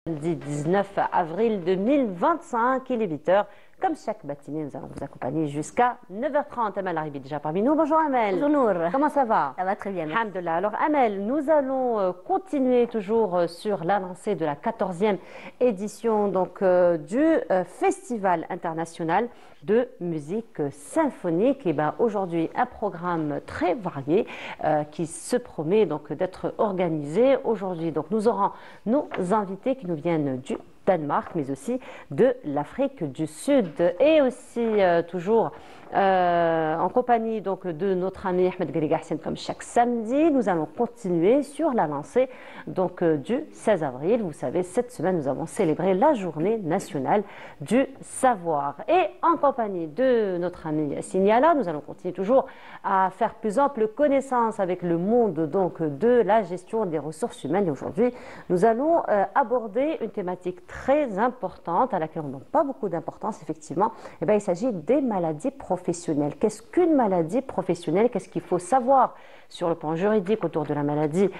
Lundi 19 avril 2025, il est 8h. Comme chaque matinée, nous allons vous accompagner jusqu'à 9h30. Amel arrive déjà parmi nous. Bonjour Amel. Bonjour Nour. Comment ça va? Ça va très bien. Alhamdulillah. Alors Amel, nous allons continuer toujours sur la lancée de la 14e édition du Festival international de musique symphonique. Et ben, aujourd'hui, un programme très varié qui se promet d'être organisé. Aujourd'hui, nous aurons nos invités qui nous viennent du Danemark, mais aussi de l'Afrique du Sud. Et aussi toujours en compagnie de notre ami Ahmed Ghaliga Hassen, comme chaque samedi, nous allons continuer sur la lancée du 16 avril. Vous savez, cette semaine, nous avons célébré la journée nationale du savoir. Et en compagnie de notre ami Signala, nous allons continuer toujours à faire plus ample connaissance avec le monde de la gestion des ressources humaines. Et aujourd'hui, nous allons aborder une thématique très importante à laquelle on n'a pas beaucoup d'importance, effectivement. Eh bien, il s'agit des maladies professionnelles. Qu'est-ce qu'une maladie professionnelle? Qu'est-ce qu'il faut savoir sur le plan juridique autour de la maladie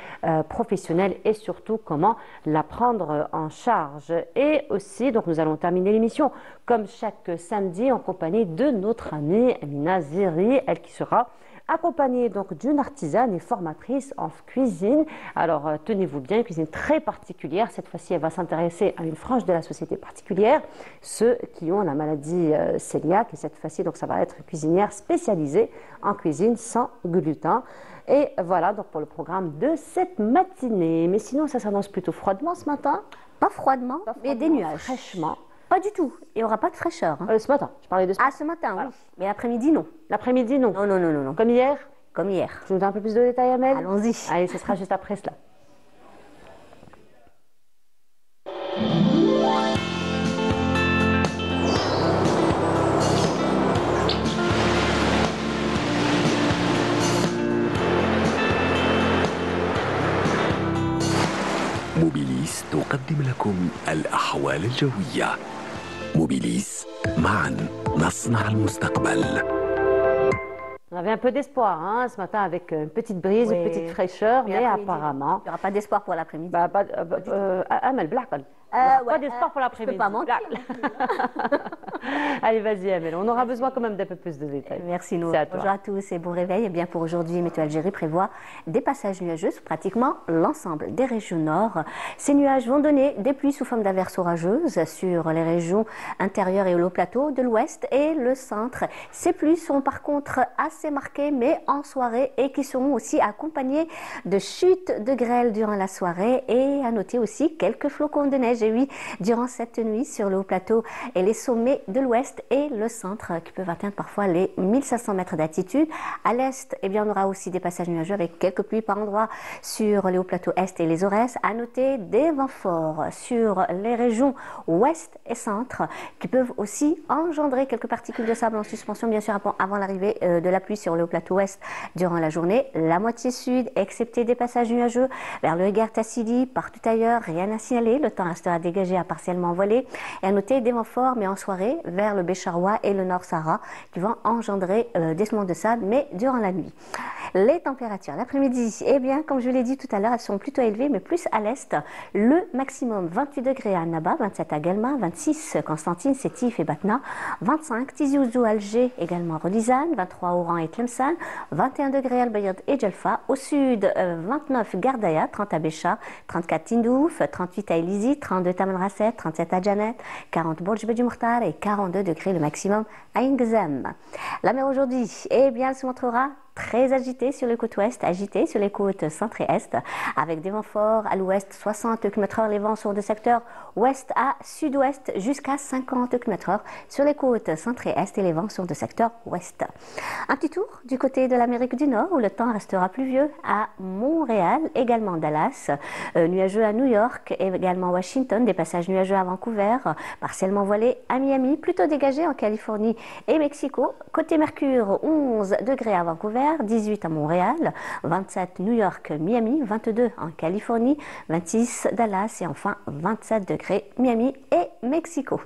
professionnelle et surtout comment la prendre en charge? Et aussi, nous allons terminer l'émission comme chaque samedi en compagnie de notre amie Amina Ziri, elle qui sera accompagnée d'une artisane et formatrice en cuisine. Alors tenez-vous bien, une cuisine très particulière. Cette fois-ci, elle va s'intéresser à une frange de la société particulière, ceux qui ont la maladie cœliaque. Et cette fois-ci, ça va être une cuisinière spécialisée en cuisine sans gluten. Et voilà pour le programme de cette matinée. Mais sinon, ça s'annonce plutôt froidement ce matin. Pas froidement, mais des nuages. Fraîchement. Pas du tout. Il n'y aura pas de fraîcheur. Ce matin, je parlais de ce matin. Ah, ce matin, voilà. Oui. Mais l'après-midi, non. L'après-midi, non. Non, non, non, non, non. Comme hier? Comme hier. Je vous donne un peu plus de détails, Amel? Allons-y. Allez, ce sera juste après cela. موبيليس تقدم لكم الأحوال الجوية. موبيليس، معا نصنع المستقبل. On avait un peu d'espoir ce matin avec une petite brise, oui. Une petite fraîcheur, mais apparemment... Il n'y aura pas d'espoir pour l'après-midi. Amel, blague. Pas d'espoir pour l'après-midi. Je peux pas mentir. Allez, vas-y, Amel. On aura besoin quand même d'un peu plus de détails. Merci, Nour. Bonjour à tous et bon réveil. Et bien pour aujourd'hui, Météo Algérie prévoit des passages nuageux sur pratiquement l'ensemble des régions nord. Ces nuages vont donner des pluies sous forme d'averses orageuses sur les régions intérieures et au haut plateau de l'ouest et le centre. Ces pluies seront par contre assez marquées, mais en soirée, et qui seront aussi accompagnées de chutes de grêle durant la soirée. Et à noter aussi quelques flocons de neige. Et oui, durant cette nuit sur le haut plateau et les sommets de l'ouest et le centre qui peuvent atteindre parfois les 1500 mètres d'altitude. À l'est, on aura aussi des passages nuageux avec quelques pluies par endroits sur les hauts plateaux est et les Aurès. À noter des vents forts sur les régions ouest et centre qui peuvent aussi engendrer quelques particules de sable en suspension, bien sûr, avant l'arrivée de la pluie sur le haut plateau ouest durant la journée. La moitié sud, excepté des passages nuageux vers le Hégard Tassili, partout ailleurs, rien à signaler. Le temps restera dégagé à partiellement voilé. Et à noter des vents forts, mais en soirée, vers le Bécharoua et le Nord Sahara, qui vont engendrer des semonces de sable, mais durant la nuit. Les températures l'après-midi, comme je l'ai dit tout à l'heure, elles sont plutôt élevées, mais plus à l'est. Le maximum 28 degrés à Annaba, 27 à Guelma, 26 Constantine, Sétif et Batna, 25 Tizi Ouzou, Alger, également Relizane, 23 Oran et Tlemcen, 21 degrés à Al-Bayad et Djelfa. Au sud, 29 Gardaya, 30 à Bécha, 34 Tindouf, 38 à Elizi, 32 Tamanrasset, 37 à Janet, 40 Bourj Bedi Mokhtar et 42 degrés le maximum à Ingzem. La mer aujourd'hui, elle se montrera très agitée sur les côtes ouest, agitée sur les côtes centre et est, avec des vents forts à l'ouest, 60 km/h. Les vents sont de secteur ouest à sud-ouest jusqu'à 50 km/h sur les côtes centre et est, et les vents sont de secteur ouest. Un petit tour du côté de l'Amérique du Nord où le temps restera pluvieux à Montréal, également Dallas, nuageux à New York, et également Washington, des passages nuageux à Vancouver, partiellement voilés à Miami, plutôt dégagé en Californie et Mexico. Côté Mercure, 11 degrés à Vancouver, 18 à Montréal, 27 New York, Miami, 22 en Californie, 26 Dallas et enfin 27 degrés Miami et Mexico.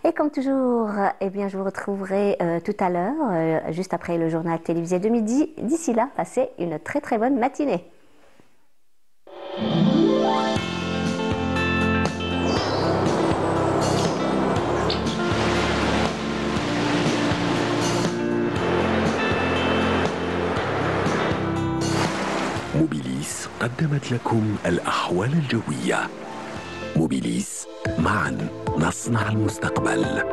Et comme toujours, je vous retrouverai tout à l'heure, juste après le journal télévisé de midi. D'ici là, passez une très très bonne matinée. موبيليس قدمت لكم الأحوال الجوية. موبيليس، معا نصنع المستقبل.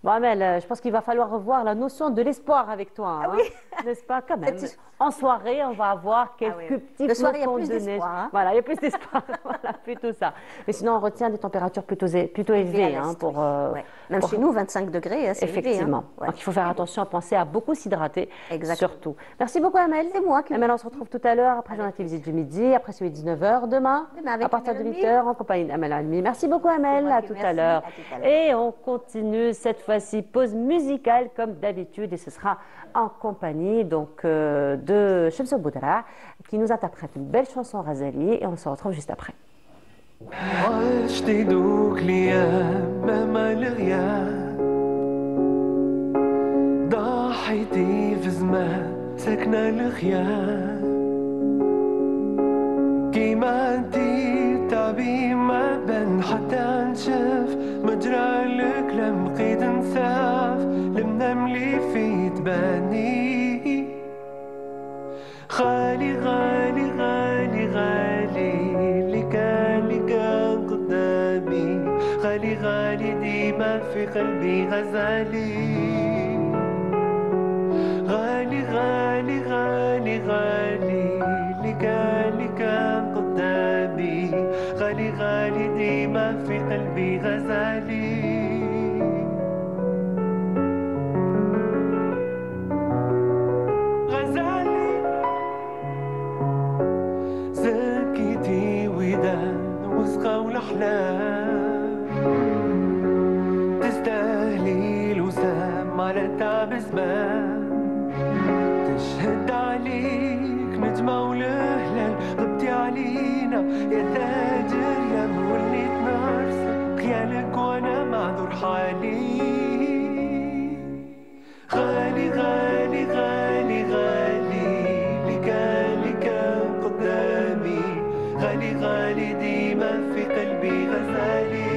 Bon, Amel, je pense qu'il va falloir revoir la notion de l'espoir avec toi. Hein, oui. N'est-ce pas, quand même. En soirée, on va avoir quelques petits flocons de neige. Hein. Voilà, il y a plus d'espoir. Voilà, plutôt ça. Mais sinon, on retient des températures plutôt élevées. Hein, pour, Même chez nous, 25 degrés, c'est effectivement. Élevé, hein. Donc, il faut faire attention à penser à beaucoup s'hydrater. Exactement. Surtout. Merci beaucoup, Amel. C'est moi qui... Amel, on se retrouve tout à l'heure après notre visite du midi, après celui de 19h, demain à partir de 8h, en compagnie d'Amel Almi. Merci beaucoup, Amel. À tout à l'heure. Et on continue cette fois-ci, pause musicale comme d'habitude, et ce sera en compagnie donc de Shamsou Boudra qui nous interprète une belle chanson Razali, et on se retrouve juste après. تعبي ما بن حتى نشف مجرى الكلام قيد نساف المنام لي في تباني غالي غالي غالي غالي لكان قدامي غالي غالي ديما في قلبي غزالي غالي غالي غالي غالي لكان قدامي غالي غالي ديما في قلبي غزالي غزالي زكيتي ودان وثقة والأحلام تستاهلي الوسام على تعب زمان تشهد عليك نجمة والهلال غبتي علينا يا تاجر يا موليت نارسة خيالك وانا معذور حالي غالي غالي غالي غالي لكان قدامي غالي غالي ديما في قلبي غزالي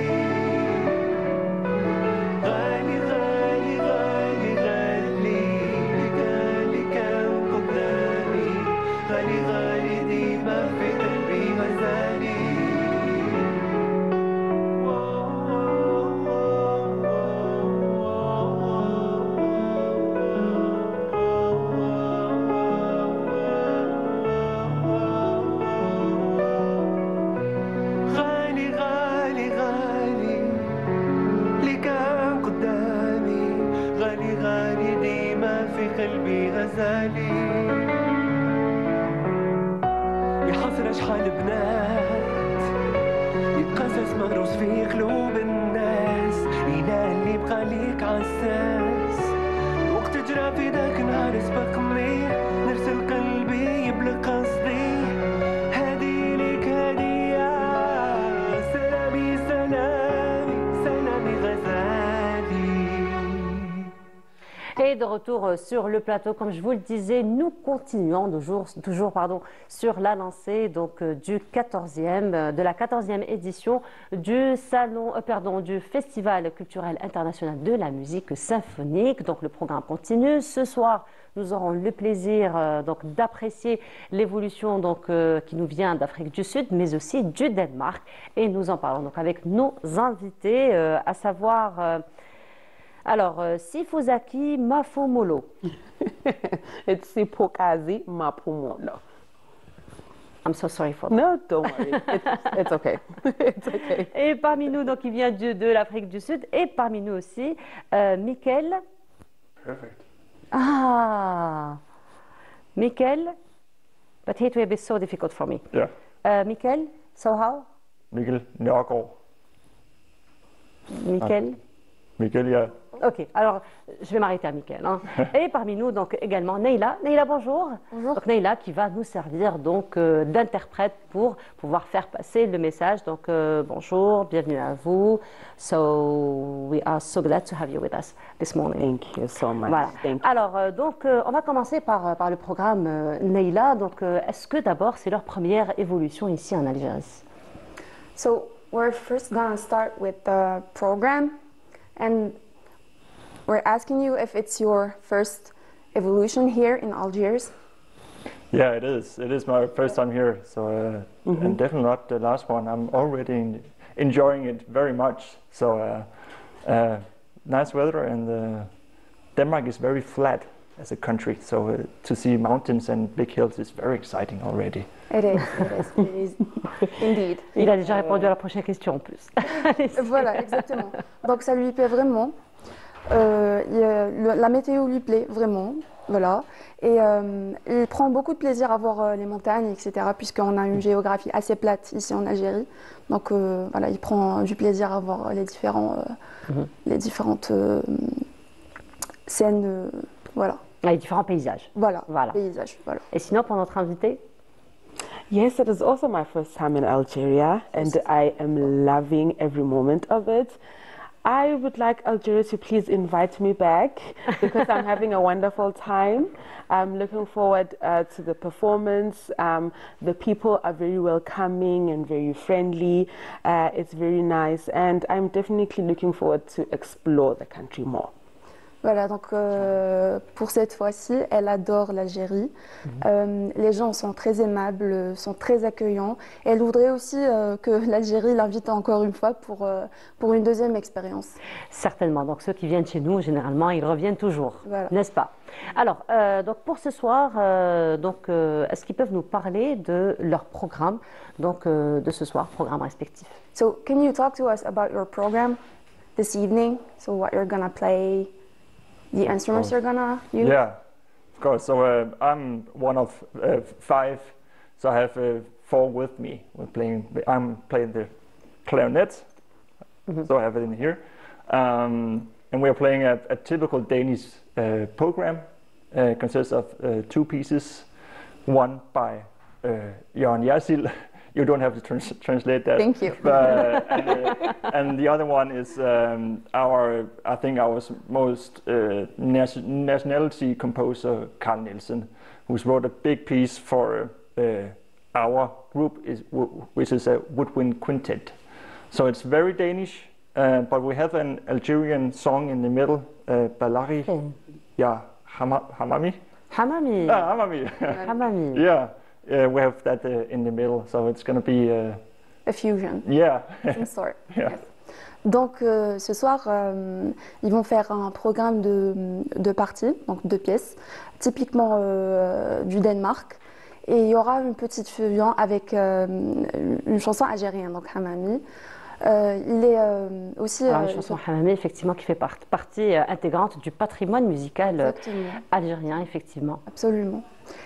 غالي غالي غالي غالي لكان قدامي غالي غالي ديما في قلبي غزالي غالي غالي غالي لكان قدامي غالي غالي ديما في قلبي غزالي يا حسرة شحال بنات يتقزز مغروس في قلوب الناس إلى اللي بقى ليك عساس الوقت جرى في ذاك نهار سبقني نرسل قلبي يبلغ قصدي هادي ليك هدية سلامي سلامي سلامي غزالي. Et de retour sur le plateau, comme je vous le disais, nous continuons toujours sur la lancée donc, de la 14e édition du du Festival culturel international de la musique symphonique. Donc le programme continue. Ce soir, nous aurons le plaisir donc d'apprécier l'évolution donc qui nous vient d'Afrique du Sud, mais aussi du Danemark. Et nous en parlons donc avec nos invités, à savoir alors Sifuzaki Mafumolo. It's Sipokazi Mapumolo. I'm so sorry for that. No, don't worry. It's okay. It's okay. Et parmi nous, donc, il vient de l'Afrique du Sud. Et parmi nous aussi, Mikel. Perfect. Ah, Mikel. But it will be so difficult for me. Yeah. Mikel, so how? Mikkel Nørgaard. Mikel. Mikel, yeah. Ok, alors je vais m'arrêter à Mikel. Hein. Et parmi nous, donc également Neila. Neila, bonjour. Bonjour. Donc Neila qui va nous servir donc d'interprète pour pouvoir faire passer le message. Donc bonjour, bienvenue à vous. So we are so glad to have you with us this morning. Thank you so much. Voilà. Thank you. Alors donc on va commencer par le programme Neila. Donc est-ce que d'abord c'est leur première évolution ici en Algérie? So we're first gonna start with the program, and we're asking you if it's your first evolution here in Algiers. Yeah, it is. It is my first time here, so and definitely not the last one. I'm already enjoying it very much. So nice weather, and Denmark is very flat as a country. So to see mountains and big hills is very exciting already. It is, indeed. Il a déjà répondu à la prochaine question en plus. Voilà, exactement. Donc ça lui plaît vraiment. La météo lui plaît vraiment, voilà. Et il prend beaucoup de plaisir à voir les montagnes, etc. Puisqu'on a une géographie assez plate ici en Algérie. Donc voilà, il prend du plaisir à voir les différentes scènes, voilà. Les différents paysages. Voilà. Paysages, voilà. Et sinon, pour notre invité? Yes, it is also my first time in Algeria, and I am loving every moment of it. I would like Algeria to please invite me back because I'm having a wonderful time. I'm looking forward to the performance. The people are very welcoming and very friendly. It's very nice, and I'm definitely looking forward to explore the country more. Voilà, donc pour cette fois-ci, elle adore l'Algérie. Les gens sont très aimables, sont très accueillants. Et elle voudrait aussi que l'Algérie l'invite encore une fois pour une deuxième expérience. Certainement. Donc ceux qui viennent chez nous, généralement, ils reviennent toujours, voilà. N'est-ce pas? Alors, donc pour ce soir, est-ce qu'ils peuvent nous parler de leur programme, donc de ce soir, programme respectif? So, can you talk to us about your program this evening? So, what you're gonna play? The instruments you're gonna use? Yeah, of course. So I'm one of 5, so I have 4 with me. I'm playing the clarinet, so I have it in here. And we're playing a typical Danish program. Consists of 2 pieces, one by Jan Jersild. You don't have to translate that. Thank you. But, and the other one is our most nationality composer, Carl Nielsen, who's wrote a big piece for our group, which is a woodwind quintet. So it's very Danish, but we have an Algerian song in the middle, Balari, yeah, Hamami. Hamami. Hamami. Hamami. Yeah. We have that in the middle, so it's going to be a fusion. Yeah. Some sort. Yeah. Yes. Donc ce soir, ils vont faire un programme de parties, donc 2 pièces, typiquement du Danemark. Et il y aura une petite fusion avec une chanson algérienne, donc Hamami. Il est aussi... Alors, la chanson Hamami, effectivement, qui fait partie intégrante du patrimoine musical algérien, effectivement. Absolument.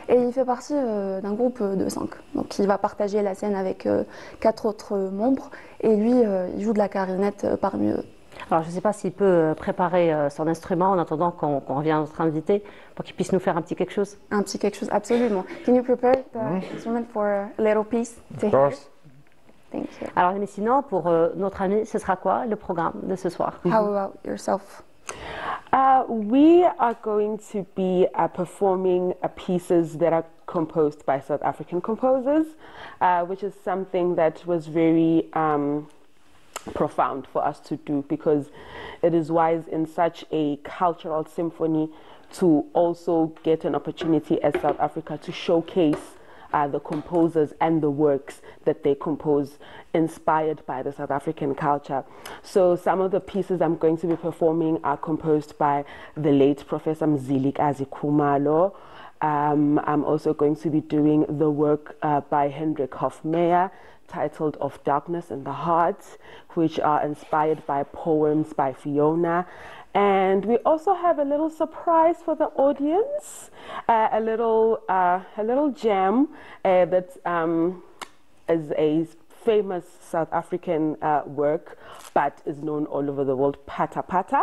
Et il fait partie d'un groupe de 5. Donc il va partager la scène avec 4 autres membres. Et lui, il joue de la clarinette parmi eux. Alors je ne sais pas s'il peut préparer son instrument en attendant qu'on revienne à notre invité pour qu'il puisse nous faire un petit quelque chose. Un petit quelque chose, absolument. Can you prepare the instrument for a little piece? Of course. Thank you. Alors mais sinon, pour notre ami, ce sera quoi le programme de ce soir? How about yourself? We are going to be performing pieces that are composed by South African composers, which is something that was very profound for us to do, because it is wise in such a cultural symphony to also get an opportunity as South Africa to showcase the composers and the works that they compose inspired by the South African culture. So some of the pieces I'm going to be performing are composed by the late Professor Mzilikazi Khumalo. I'm also going to be doing the work by Hendrik Hofmeyr titled Of Darkness in the Heart, which are inspired by poems by Fiona. And we also have a little surprise for the audience, a little gem that is a famous South African work, but is known all over the world, Pata Pata.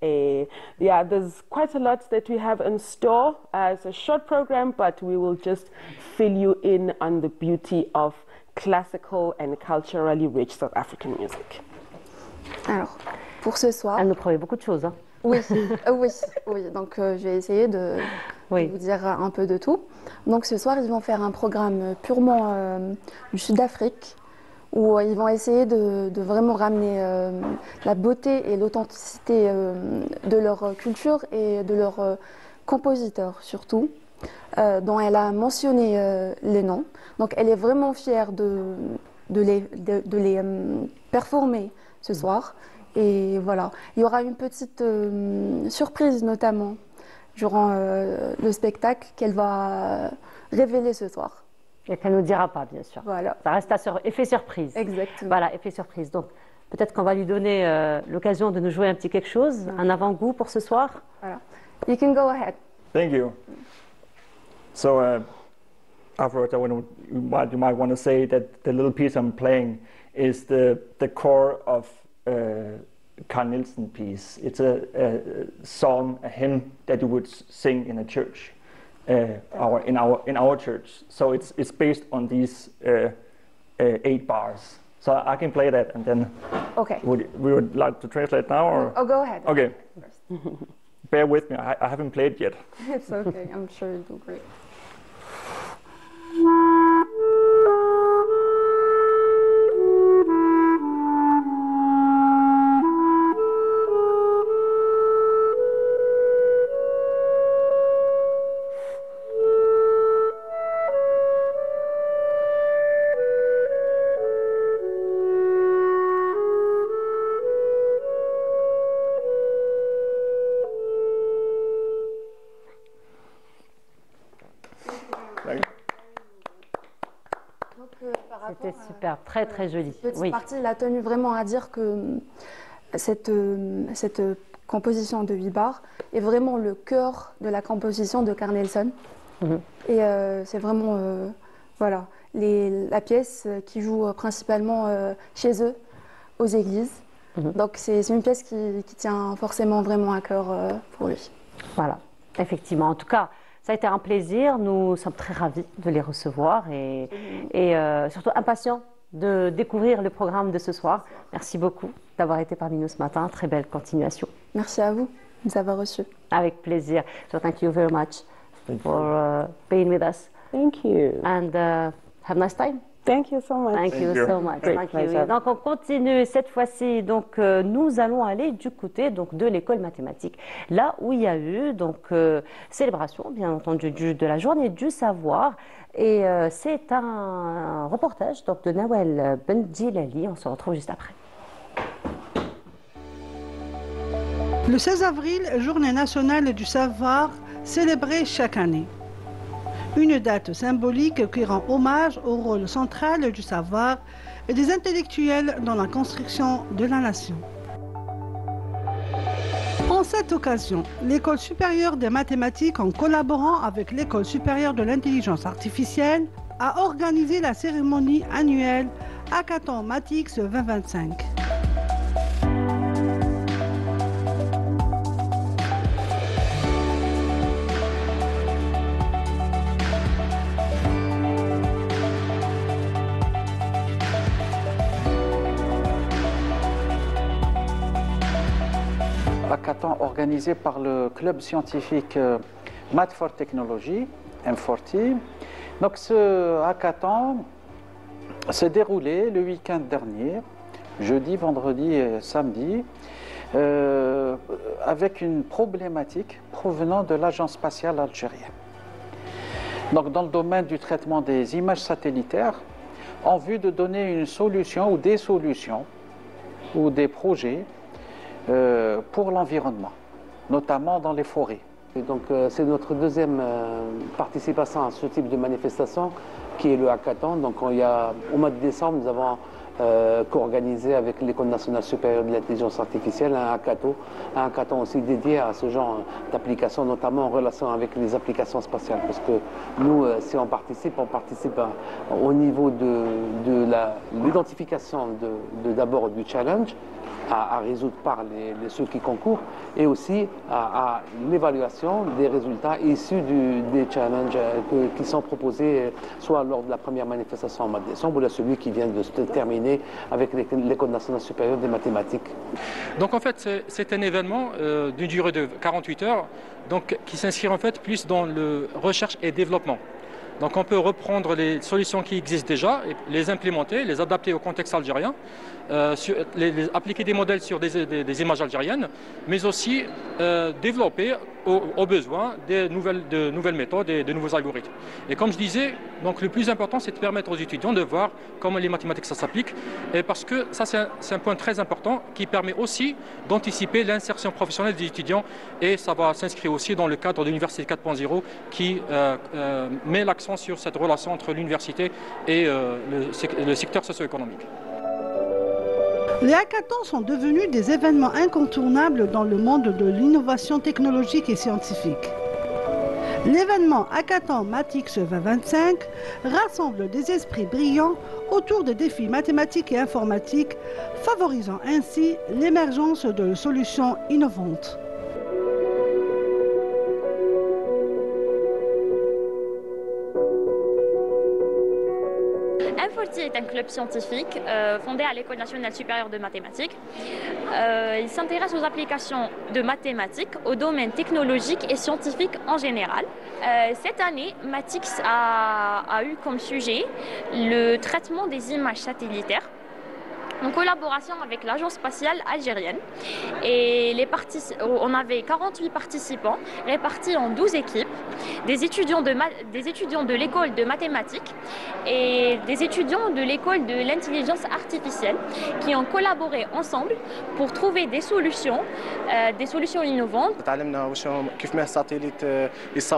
Yeah, there's quite a lot that we have in store. It's a short program, but we will just fill you in on the beauty of classical and culturally rich South African music. Alors, pour ce soir... Elle nous promet beaucoup de choses. Hein. Oui, oui. Donc, je vais essayer de vous dire un peu de tout. Donc, ce soir, ils vont faire un programme purement du Sud-Afrique, où ils vont essayer de vraiment ramener la beauté et l'authenticité de leur culture et de leurs compositeurs, surtout. dont elle a mentionné les noms. Donc elle est vraiment fière de les performer ce soir. Et voilà, il y aura une petite surprise notamment durant le spectacle qu'elle va révéler ce soir. Et qu'elle ne nous dira pas, bien sûr. Voilà. Ça reste effet surprise. Exactement. Voilà, effet surprise. Donc, peut-être qu'on va lui donner l'occasion de nous jouer un petit quelque chose, un avant-goût pour ce soir. Voilà. You can go ahead. Thank you. So, afterwards, you might want to say that the little piece I'm playing is the core of Carl Nielsen piece. It's a song, a hymn that you would sing in a church, in our church. So it's based on these 8 bars. So I can play that, and then Okay. we would like to translate now, or Oh, go ahead. okay. Bear with me. I haven't played yet. It's okay. I'm sure you'll do great. C'était super, très très joli. Petite Oui. partie, il a tenu vraiment à dire que cette composition de 8 bars est vraiment le cœur de la composition de Carl Nielsen. Et c'est vraiment voilà, la pièce qui joue principalement chez eux, aux églises. Donc c'est une pièce qui tient forcément vraiment à cœur pour lui. Voilà, effectivement. En tout cas, ça a été un plaisir. Nous sommes très ravis de les recevoir et surtout impatients de découvrir le programme de ce soir. Merci beaucoup d'avoir été parmi nous ce matin. Très belle continuation. Merci à vous de nous avoir reçus. Avec plaisir. So thank you very much for being with us. Thank you. And have a nice time. Thank you so much. Thank you so much. Great Thank you. pleasure. Donc on continue cette fois-ci. Donc nous allons aller du côté donc de l'école mathématique, là où il y a eu donc célébration, bien entendu, de la journée du savoir. Et c'est un reportage donc de Nawel Bendjilali. On se retrouve juste après. Le 16 avril, journée nationale du savoir, célébrée chaque année. Une date symbolique qui rend hommage au rôle central du savoir et des intellectuels dans la construction de la nation. En cette occasion, l'École supérieure des mathématiques, en collaborant avec l'École supérieure de l'intelligence artificielle, a organisé la cérémonie annuelle Hackathon Matix 2025. Hackathon organisé par le club scientifique Math for Technology, M40. Donc ce hackathon s'est déroulé le week-end dernier, jeudi, vendredi et samedi, avec une problématique provenant de l'Agence spatiale algérienne. Donc dans le domaine du traitement des images satellitaires, en vue de donner une solution ou des solutions ou des projets pour l'environnement, notamment dans les forêts. Et donc c'est notre deuxième participation à ce type de manifestation qui est le hackathon. Donc au mois de décembre, nous avons co-organisé avec l'École nationale supérieure de l'intelligence artificielle un hackathon aussi dédié à ce genre d'applications, notamment en relation avec les applications spatiales. Parce que nous, si on participe au niveau de l'identification d'abord du challenge, à résoudre par ceux qui concourent, et aussi à l'évaluation des résultats issus des challenges qui sont proposés soit lors de la première manifestation en mois de décembre ou là celui qui vient de se terminer avec l'École nationale supérieure des mathématiques. Donc en fait c'est un événement d'une durée de 48 heures donc, qui s'inscrit en fait plus dans le recherche et développement. Donc on peut reprendre les solutions qui existent déjà, et les implémenter, les adapter au contexte algérien, appliquer des modèles sur des images algériennes, mais aussi développer aux besoins de nouvelles méthodes et de nouveaux algorithmes. Et comme je disais, donc le plus important, c'est de permettre aux étudiants de voir comment les mathématiques ça s'applique, et parce que ça c'est un point très important qui permet aussi d'anticiper l'insertion professionnelle des étudiants, et ça va s'inscrire aussi dans le cadre de l'Université 4.0 qui met l'accent sur cette relation entre l'université et le secteur socio-économique. Les hackathons sont devenus des événements incontournables dans le monde de l'innovation technologique et scientifique. L'événement Hackathon Matix 2025 rassemble des esprits brillants autour des défis mathématiques et informatiques, favorisant ainsi l'émergence de solutions innovantes. M40 est un club scientifique fondé à l'École nationale supérieure de mathématiques. Il s'intéresse aux applications de mathématiques, aux domaines technologiques et scientifiques en général. Cette année, Matix a eu comme sujet le traitement des images satellitaires en collaboration avec l'Agence spatiale algérienne. Et on avait 48 participants répartis en 12 équipes, des étudiants de l'école de mathématiques et des étudiants de l'école de l'intelligence artificielle qui ont collaboré ensemble pour trouver des solutions innovantes. تعلمنا كيف ما الساتيليت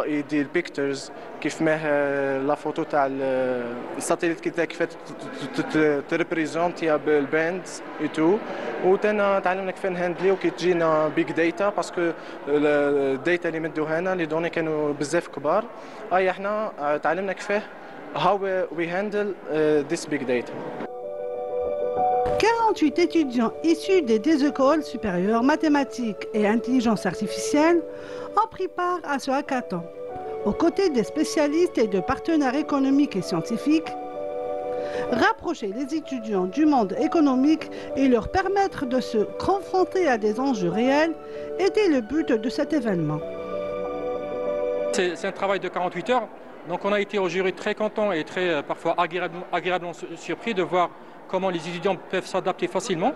يدير بيكتورز كيف ما لا فوتو تاع الساتيليت كيف تريبريزونتيها بالباندز اي تو وتانا تعلمنا كيف نهاندليو كي تجينا بيج داتا باسكو الداتا اللي مدوها لنا لي دوني كانوا بزاف كبار احنا تعلمنا كيفاه how we handle this big data. 48 étudiants issus des deux écoles supérieures mathématiques et intelligence artificielle ont pris part à ce hackathon, aux côtés des spécialistes et de partenaires économiques et scientifiques. Rapprocher les étudiants du monde économique et leur permettre de se confronter à des enjeux réels était le but de cet événement. C'est un travail de 48 heures, donc on a été au jury très content et très parfois agréablement surpris de voir comment les étudiants peuvent s'adapter facilement.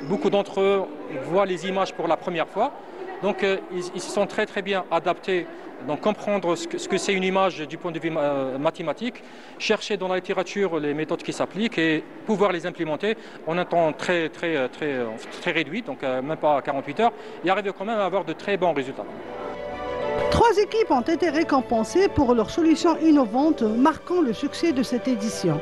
Beaucoup d'entre eux voient les images pour la première fois, donc ils se sont très bien adaptés. Donc comprendre ce que c'est une image du point de vue mathématique, chercher dans la littérature les méthodes qui s'appliquent et pouvoir les implémenter en un temps très réduit, donc même pas 48 heures, et arriver quand même à avoir de très bons résultats. 3 équipes ont été récompensées pour leurs solutions innovantes marquant le succès de cette édition.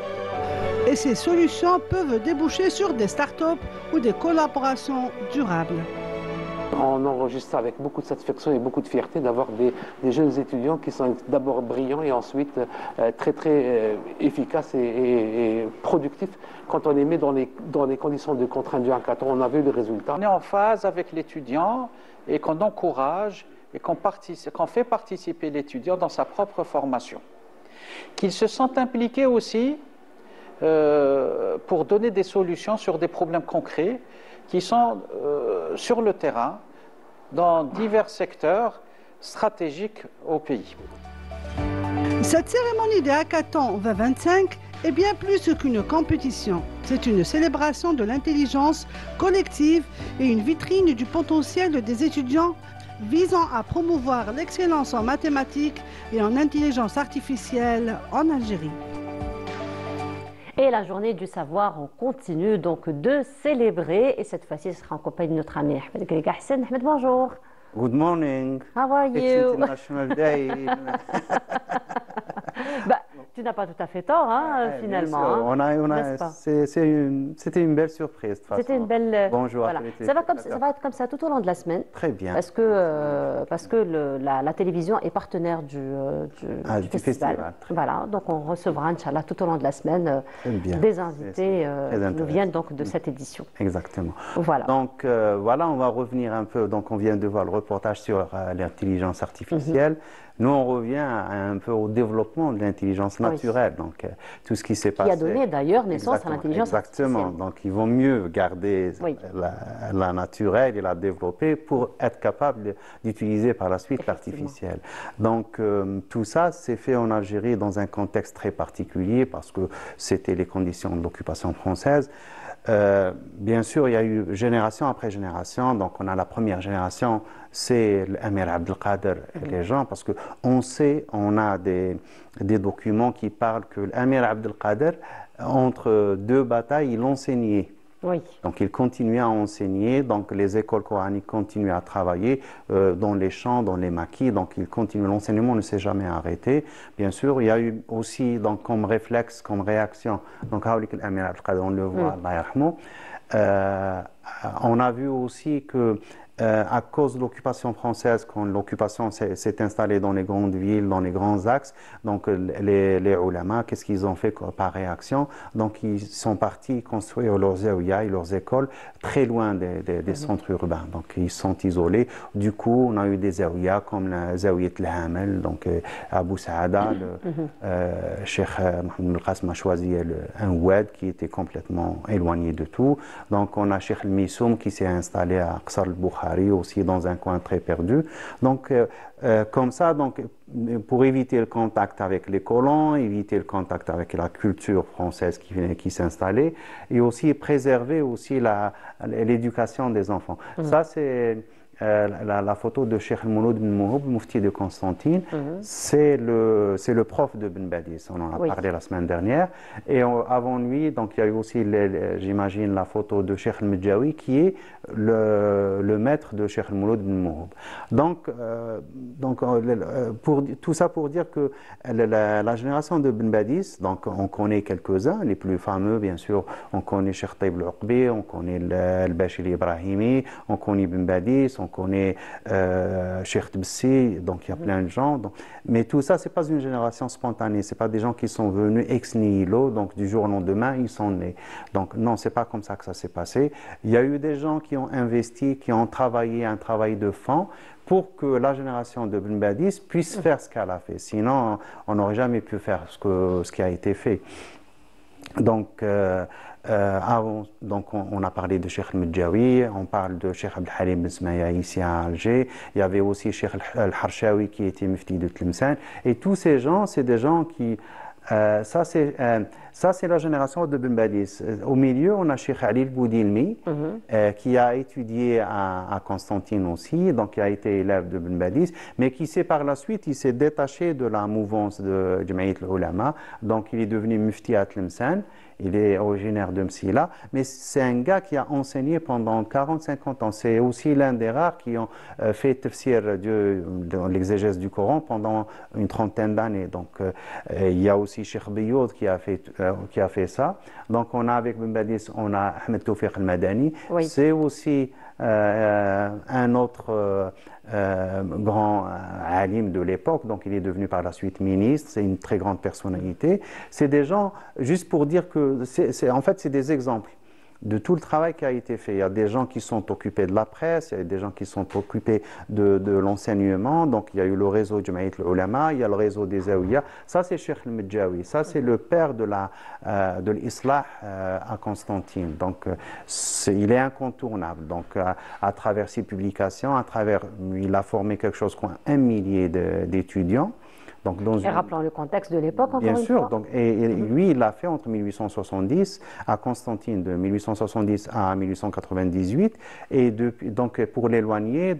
Et ces solutions peuvent déboucher sur des startups ou des collaborations durables. On enregistre avec beaucoup de satisfaction et beaucoup de fierté d'avoir des jeunes étudiants qui sont d'abord brillants et ensuite très efficaces et productifs. Quand on les met dans les conditions de contrainte du hackathon, on a vu le résultat. On est en phase avec l'étudiant et qu'on encourage et qu'on fait participer l'étudiant dans sa propre formation. Qu'il se sente impliqué aussi pour donner des solutions sur des problèmes concrets qui sont sur le terrain dans divers secteurs stratégiques au pays. Cette cérémonie des hackathons 2025 est bien plus qu'une compétition. C'est une célébration de l'intelligence collective et une vitrine du potentiel des étudiants visant à promouvoir l'excellence en mathématiques et en intelligence artificielle en Algérie. Et la journée du savoir, on continue donc de célébrer. Et cette fois-ci, ce sera en compagnie de notre ami Ahmed Grega Hassan. Ahmed, bonjour. Good morning. How are you? It's International Day. Bah, tu n'as pas tout à fait tort, hein, finalement. C'était une belle surprise. C'était une belle. Bonjour. Voilà. Ça va être comme ça tout au long de la semaine. Très bien. Parce que la télévision est partenaire du festival. Voilà. Donc on recevra, Inch'Allah, tout au long de la semaine des invités qui nous viennent donc de cette édition. Exactement. Voilà. Donc voilà, on va revenir un peu. Donc on vient de voir le reportage sur l'intelligence artificielle. Nous, on revient un peu au développement de l'intelligence naturelle, donc tout ce qui s'est passé. Qui a donné d'ailleurs naissance à l'intelligence artificielle. Exactement, donc il vaut mieux garder la naturelle et la développer pour être capable d'utiliser par la suite l'artificiel. Donc tout ça s'est fait en Algérie dans un contexte très particulier parce que c'était les conditions de l'occupation française. Bien sûr, il y a eu génération après génération. Donc, on a la première génération, c'est l'Amir Abdelkader et les gens, parce qu'on sait, on a des documents qui parlent que l'Amir Abdelkader, entre deux batailles, il enseignait. Oui. Donc, il continuait à enseigner. Donc, les écoles coraniques continuaient à travailler dans les champs, dans les maquis. Donc, il continue. L'enseignement ne s'est jamais arrêté. Bien sûr, il y a eu aussi, donc, comme réflexe, comme réaction, donc, on le voit, Allah yarhamou. On a vu aussi que à cause de l'occupation française, quand l'occupation s'est installée dans les grandes villes, dans les grands axes, donc les ulama, qu'est-ce qu'ils ont fait par réaction? Donc ils sont partis construire leurs zaouïas et leurs écoles très loin des centres urbains. Donc ils sont isolés. Du coup, on a eu des zaouïas comme la zaouïat al-Hamel, donc Abu Saada, le Cheikh Mohamed al-Qasim a choisi un oued qui était complètement éloigné de tout. Donc on a Cheikh al-Missoum qui s'est installé à Qasr al-Bukhari, aussi dans un coin très perdu. Donc, comme ça, donc, pour éviter le contact avec les colons, éviter le contact avec la culture française qui s'installait, et aussi préserver aussi l'éducation des enfants. Ça, c'est la photo de Cheikh Mouloud bin Mouhoub, mufti de Constantine. C'est le prof de Ben Badis, on en a parlé la semaine dernière. Et avant lui, donc, il y a eu aussi, j'imagine, la photo de Cheikh Medjawi, qui est le maître de Cheikh Mouloud bin Mouhoub. Donc tout ça pour dire que la génération de Ben Badis, donc on connaît quelques-uns, les plus fameux, bien sûr, on connaît Cheikh Taïb al-Uqbi, on connaît al-Bachir Ibrahimi, on connaît Ben Badis, on connaît Cheikh Tbessi, donc il y a plein de gens. Donc, mais tout ça, ce n'est pas une génération spontanée, ce n'est pas des gens qui sont venus ex nihilo, donc du jour au lendemain, ils sont nés. Donc non, ce n'est pas comme ça que ça s'est passé. Il y a eu des gens qui ont investi, qui ont travaillé un travail de fond pour que la génération de Ben Badis puisse faire ce qu'elle a fait. Sinon, on n'aurait jamais pu faire ce qui a été fait. Donc, on a parlé de Cheikh Medjawi, on parle de Cheikh Abdelhalim Ben Smaya ici à Alger. Il y avait aussi Cheikh Al-Harshawi qui était mufti de Tlemcen. Et tous ces gens, c'est des gens qui... ça, c'est la génération de Ben Badis. Au milieu, on a Cheikh Ali Boudilmi, qui a étudié à Constantine aussi, donc qui a été élève de Ben Badis, mais qui par la suite, il s'est détaché de la mouvance de Jamaït al-Ulama, donc il est devenu mufti à Tlemcen. Il est originaire de Msila, mais c'est un gars qui a enseigné pendant 40-50 ans. C'est aussi l'un des rares qui ont fait tafsir de l'exégèse du Coran pendant une trentaine d'années. Donc, il y a aussi Cheikh Biyoud qui a fait ça. Donc, on a avec Ben Badis, on a Ahmed Toufiq al-Madani. Oui. C'est aussi un autre grand alim de l'époque, donc il est devenu par la suite ministre, c'est une très grande personnalité. C'est des gens, juste pour dire que, en fait, c'est des exemples de tout le travail qui a été fait. Il y a des gens qui sont occupés de la presse, il y a des gens qui sont occupés de l'enseignement, donc il y a eu le réseau du Jamaït al-Ulama, il y a le réseau des Zaouïas. Ça, c'est Cheikh al-Medjawi, ça, c'est le père de l'Islah à Constantine. Donc, il est incontournable. Donc, à travers ses publications, il a formé quelque chose comme 1 millier d'étudiants. Donc, et rappelons le contexte de l'époque, encore bien une sûr, fois. donc, et lui, il l'a fait entre 1870 à Constantine, de 1870 à 1898. Et donc, pour l'éloigner,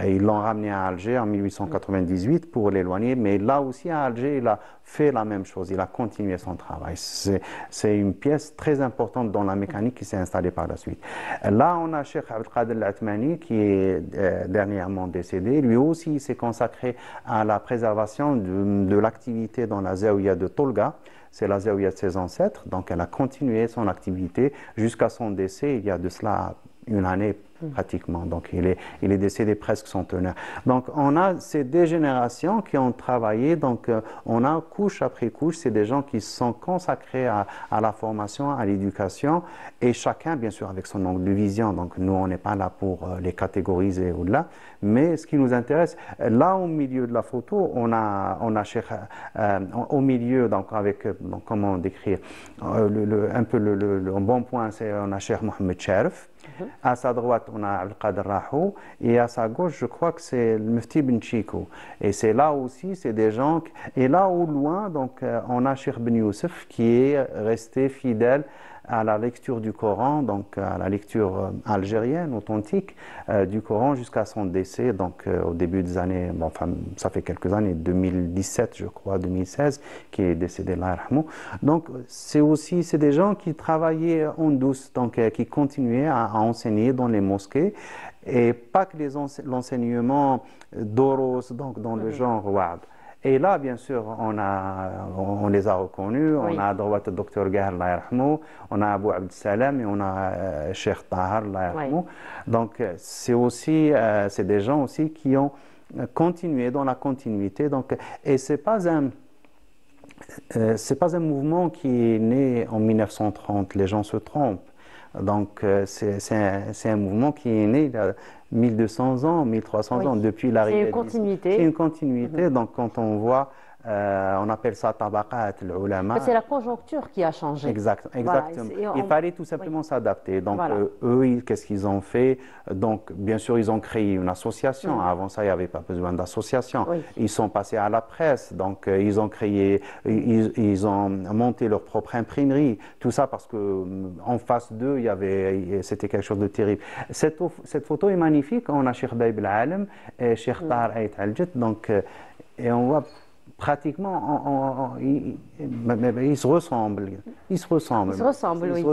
ils l'ont ramené à Alger en 1898 pour l'éloigner. Mais là aussi, à Alger, il a fait la même chose. Il a continué son travail. C'est une pièce très importante dans la mécanique qui s'est installée par la suite. Là, on a Cheikh Abdelkader al-Atmani qui est dernièrement décédé. Lui aussi, il s'est consacré à la préservation de l'activité dans la Zaouïa de Tolga. C'est la Zaouïa de ses ancêtres. Donc, elle a continué son activité jusqu'à son décès il y a de cela une année pratiquement. Donc, il est décédé presque centenaire. Donc, on a ces deux générations qui ont travaillé. Donc, on a couche après couche, c'est des gens qui sont consacrés à la formation, à l'éducation, et chacun, bien sûr, avec son angle de vision. Donc, nous, on n'est pas là pour les catégoriser au-delà. Mais ce qui nous intéresse, là, au milieu de la photo, on a Cheikh, au milieu, donc, donc, comment décrire, un peu le bon point, c'est on a Cheikh Mohamed Sharif. À sa droite, on a Abdelkader Rahou, et à sa gauche, je crois que c'est le Mufti Ben Chiko. Et c'est là aussi, c'est des gens... Et là, au loin, donc, on a Cheikh Ben Youssef qui est resté fidèle à la lecture du Coran, donc à la lecture algérienne, authentique du Coran jusqu'à son décès, donc au début des années, bon, enfin ça fait quelques années, 2017 je crois, 2016, qui est décédé Allah yarhamou. Donc c'est des gens qui travaillaient en douce, donc qui continuaient à enseigner dans les mosquées, et pas que l'enseignement d'oros, donc dans le genre wa'd. Et là, bien sûr, on les a reconnus. Oui. On a droit au docteur Gahar, Allah yarhamou, on a Abou Abd Salam et on a Cheikh Tahar, Allah yarhamou. Oui. Donc, c'est des gens aussi qui ont continué dans la continuité. Donc, et c'est pas un mouvement qui est né en 1930. Les gens se trompent. Donc, c'est un mouvement qui est né il y a 1200 ans, 1300 ans, depuis l'arrivée. C'est une continuité. C'est une continuité. Donc, quand on voit, on appelle ça tabaqat, l'ulama. C'est la conjoncture qui a changé. Exactement. Voilà, il fallait tout simplement s'adapter. Donc, eux, qu'est-ce qu'ils ont fait? Donc, bien sûr, ils ont créé une association. Avant ça, il n'y avait pas besoin d'association. Ils sont passés à la presse. Donc, ils ont créé, ils ont monté leur propre imprimerie. Tout ça parce qu'en face d'eux, c'était quelque chose de terrible. Cette photo est magnifique. On a Cheikh Daïb al-Alam et Cheikh Tahar Ait al-Jid. Donc, et on voit pratiquement, ils se ressemblent. Ils se ressemblent, oui.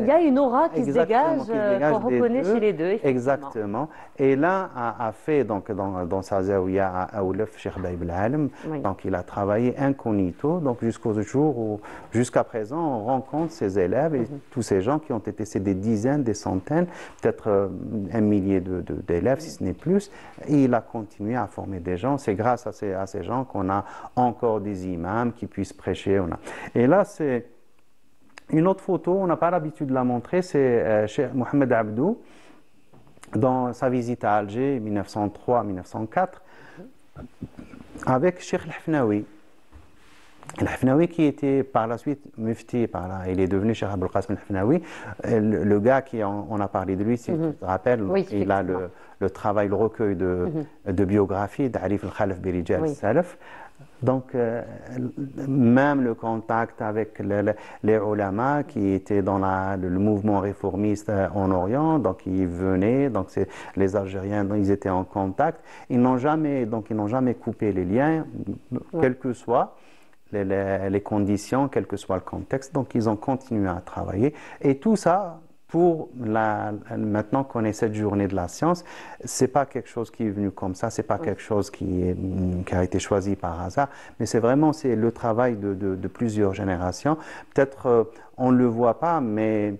Il y a une aura qui se dégage, qu'on reconnaît chez les deux. Exactement. Et l'un a fait, donc, dans sa zaouia à Oulef, Cheikh Daïb al-Alam, donc il a travaillé incognito, donc jusqu'au jour où, jusqu'à présent, on rencontre ses élèves et tous ces gens qui ont été, c'est des dizaines, des centaines, peut-être un millier d'élèves, si ce n'est plus. Et il a continué à former des gens. C'est grâce à ces gens qu'on a encore des imams qui puissent prêcher. Et là, c'est une autre photo, on n'a pas l'habitude de la montrer, c'est Cheikh Mohamed Abdou, dans sa visite à Alger, 1903-1904, avec Cheikh Al-Hafnaoui. Al-Hafnaoui qui était par la suite mufti, il est devenu Cheikh Abul Qasim Al-Hafnaoui, le gars qui, on a parlé de lui, si tu te rappelles, il a le travail, le recueil de biographie d'Arif Al-Khalaf Birijal Al-Salaf. Donc, même le contact avec les ulama qui étaient dans le mouvement réformiste en Orient, donc ils venaient, donc les Algériens, ils étaient en contact. Ils n'ont jamais coupé les liens, quelles que soient les conditions, quel que soit le contexte. Donc, ils ont continué à travailler. Et tout ça, maintenant qu'on est cette journée de la science, c'est pas quelque chose qui est venu comme ça, c'est pas quelque chose qui a été choisi par hasard, mais c'est le travail de plusieurs générations. Peut-être on ne le voit pas, mais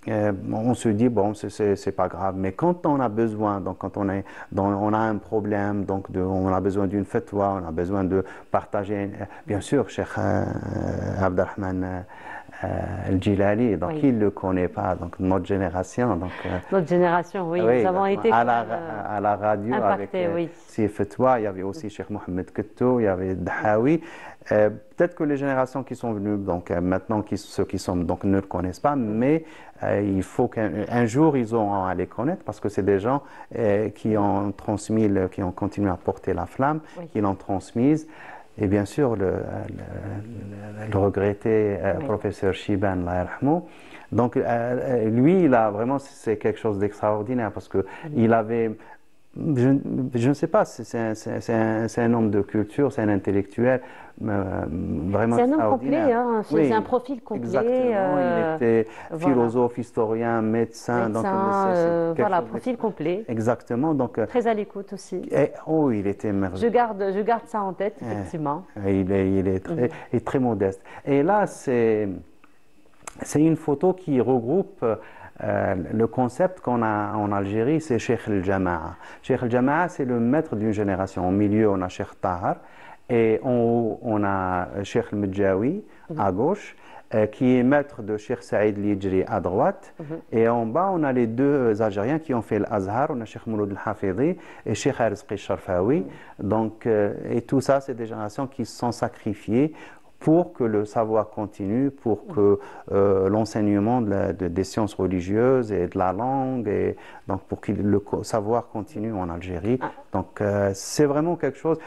on se dit bon, c'est pas grave. Mais quand on a besoin, donc quand on a un problème, donc on a besoin d'une fatwa, on a besoin de partager, bien sûr, Cheikh Abdelrahman Al-Jilali, donc il ne le connaît pas, donc notre génération. Donc, notre génération, oui, nous avons été à la radio impactés, avec ces fatwas. Il y avait aussi Cheikh Mohamed Ketto, il y avait Dahawi. Peut-être que les générations qui sont venues, donc maintenant ceux qui sont donc ne le connaissent pas, mais il faut qu'un jour ils auront à les connaître parce que c'est des gens qui ont transmis, qui ont continué à porter la flamme, qui l'ont transmise. Et bien sûr, le regretté professeur Chiban, Allah yarhamou. Donc, lui, il a vraiment, c'est quelque chose d'extraordinaire parce qu'il avait, je ne sais pas, c'est un homme de culture, c'est un intellectuel vraiment extraordinaire. C'est un homme complet, hein, c'est un profil complet. Exactement, il était philosophe, historien, médecin. Donc, voilà, profil complet. Exactement. Donc, très à l'écoute aussi. Il était merveilleux. Je garde ça en tête, effectivement. Il est très modeste. Et là, c'est une photo qui regroupe le concept qu'on a en Algérie, c'est Cheikh al-Jama'a. Cheikh al-Jama'a, c'est le maître d'une génération. Au milieu, on a Cheikh Tahar et en haut, on a Cheikh al-Medjawi à gauche, qui est maître de Cheikh Saïd Lijri à droite. Et en bas, on a les deux Algériens qui ont fait l'Azhar. On a Cheikh Mouloud al-Hafidhi et Cheikh Arzqi al-Sharfawi. Donc, et tout ça, c'est des générations qui se sont sacrifiées pour que le savoir continue, pour que l'enseignement des sciences religieuses et de la langue, et donc pour que le savoir continue en Algérie. Donc c'est vraiment quelque chose.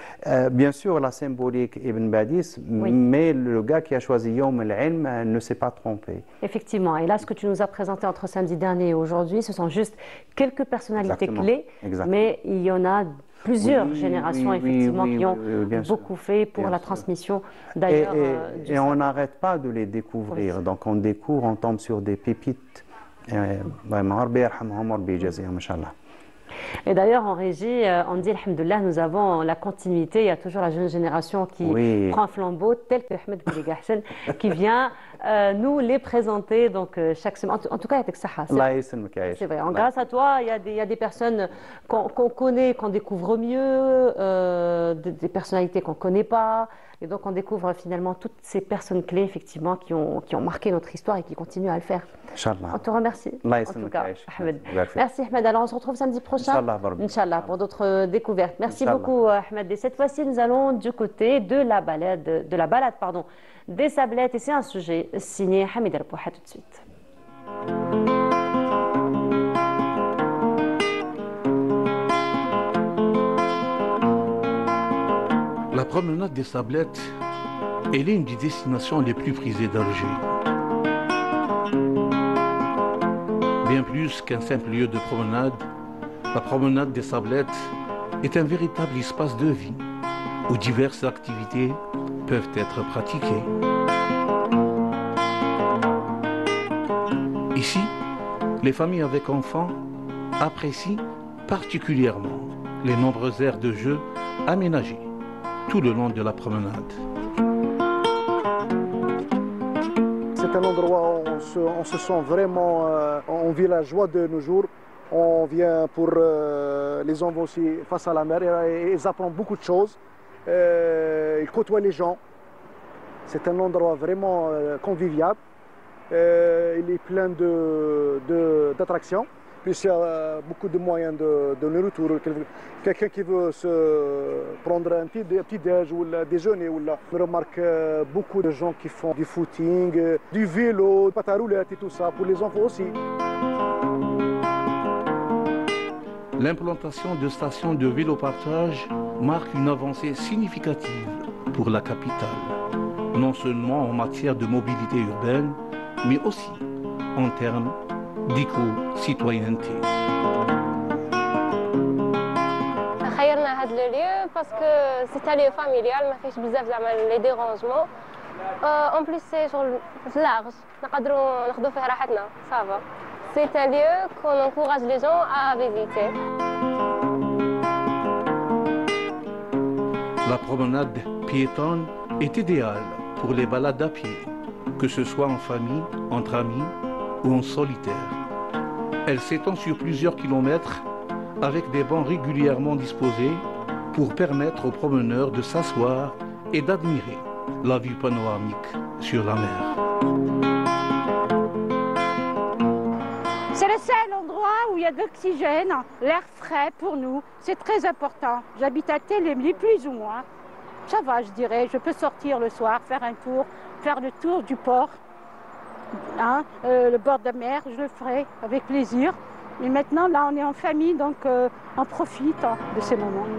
Bien sûr, la symbolique Ibn Badis, mais le gars qui a choisi Yom al-Ilm ne s'est pas trompé. Effectivement. Et là, ce que tu nous as présenté entre samedi dernier et aujourd'hui, ce sont juste quelques personnalités clés, mais il y en a plusieurs générations, effectivement, qui ont beaucoup fait pour la transmission, d'ailleurs. Et on n'arrête pas de les découvrir. Donc on découvre, on tombe sur des pépites. Et d'ailleurs, en régie, on dit, alhamdoulilah, nous avons la continuité. Il y a toujours la jeune génération qui prend un flambeau, tel que Ahmed Bouligahsen, qui vient nous les présenter donc, chaque semaine. En tout cas, avec Saha. C'est vrai. Grâce à toi, il y a des personnes qu'on connaît, qu'on découvre mieux, des personnalités qu'on ne connaît pas. Et donc, on découvre finalement toutes ces personnes clés, effectivement, qui ont marqué notre histoire et qui continuent à le faire. Inch'Allah. On te remercie. En tout cas, Ahmed. Merci, Ahmed. Alors, on se retrouve samedi prochain. Inch'Allah, pour d'autres découvertes. Merci beaucoup, Ahmed. Et cette fois-ci, nous allons du côté de la balade, des Sablettes. Et c'est un sujet signé Hamid El-Bouha tout de suite. La promenade des Sablettes est l'une des destinations les plus prisées d'Alger. Bien plus qu'un simple lieu de promenade, la promenade des Sablettes est un véritable espace de vie où diverses activités peuvent être pratiquées. Ici, les familles avec enfants apprécient particulièrement les nombreuses aires de jeu aménagées tout le long de la promenade. C'est un endroit où on se sent vraiment, on vit la joie de nos jours. On vient pour les enfants aussi face à la mer et ils apprennent beaucoup de choses. Ils côtoient les gens. C'est un endroit vraiment convivial. Il est plein d'attractions. Puis il y a beaucoup de moyens de nourriture. Quelqu'un qui veut se prendre un petit déj ou déjeuner. On remarque beaucoup de gens qui font du footing, du vélo, pâte à roulettes et tout ça, pour les enfants aussi. L'implantation de stations de vélo-partage marque une avancée significative pour la capitale, non seulement en matière de mobilité urbaine, mais aussi en termes d'éco-citoyenneté. خيرنا هذا لو باسكو سي ان ليو فاميليال ما فيش بزاف زعما لي ديرونجمون اون بليس سي شغل لارج نقدروا ناخذوا فيه راحتنا صافا سي ان ليو كون انكوراج لي جون ا فيزيتي. La promenade piétonne est idéale pour les balades à pied, que ce soit en famille, entre amis ou en solitaire. Elle s'étend sur plusieurs kilomètres avec des bancs régulièrement disposés pour permettre aux promeneurs de s'asseoir et d'admirer la vue panoramique sur la mer. C'est le seul endroit où il y a de l'oxygène, l'air frais pour nous. C'est très important. J'habite à Télémli, plus ou moins. Ça va, je dirais. Je peux sortir le soir, faire un tour, faire le tour du port. Le bord de mer, je le ferai avec plaisir. Mais maintenant, là, on est en famille, donc on profite de ces moments.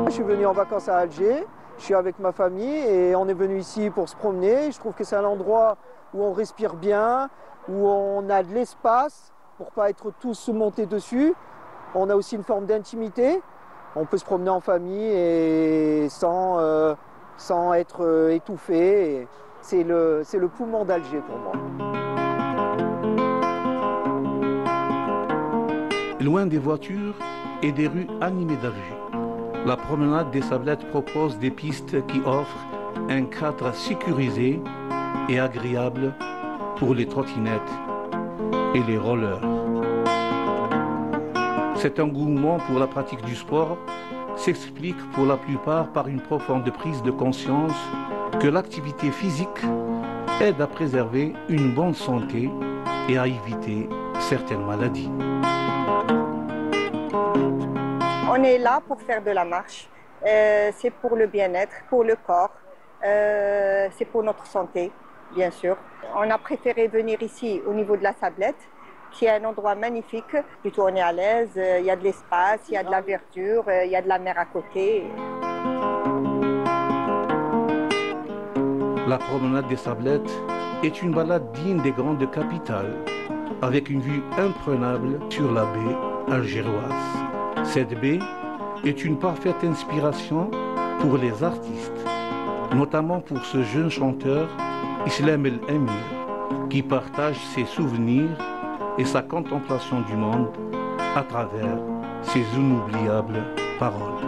Je suis venu en vacances à Alger, je suis avec ma famille et on est venu ici pour se promener. Je trouve que c'est un endroit où on respire bien, où on a de l'espace pour ne pas être tous montés dessus. On a aussi une forme d'intimité. On peut se promener en famille et sans être étouffé. C'est le poumon d'Alger pour moi. Loin des voitures et des rues animées d'Alger, la promenade des Sablettes propose des pistes qui offrent un cadre sécurisé et agréable pour les trottinettes et les rollers. Cet engouement pour la pratique du sport s'explique pour la plupart par une profonde prise de conscience que l'activité physique aide à préserver une bonne santé et à éviter certaines maladies. On est là pour faire de la marche. C'est pour le bien-être, pour le corps. C'est pour notre santé, bien sûr. On a préféré venir ici au niveau de la Sablette, qui est un endroit magnifique. Plutôt on est à l'aise, il y a de l'espace, il y a de la verdure, il y a de la mer à côté. La promenade des Sablettes est une balade digne des grandes capitales, avec une vue imprenable sur la baie algéroise. Cette baie est une parfaite inspiration pour les artistes, notamment pour ce jeune chanteur Islam El Amir, qui partage ses souvenirs et sa contemplation du monde à travers ses inoubliables paroles.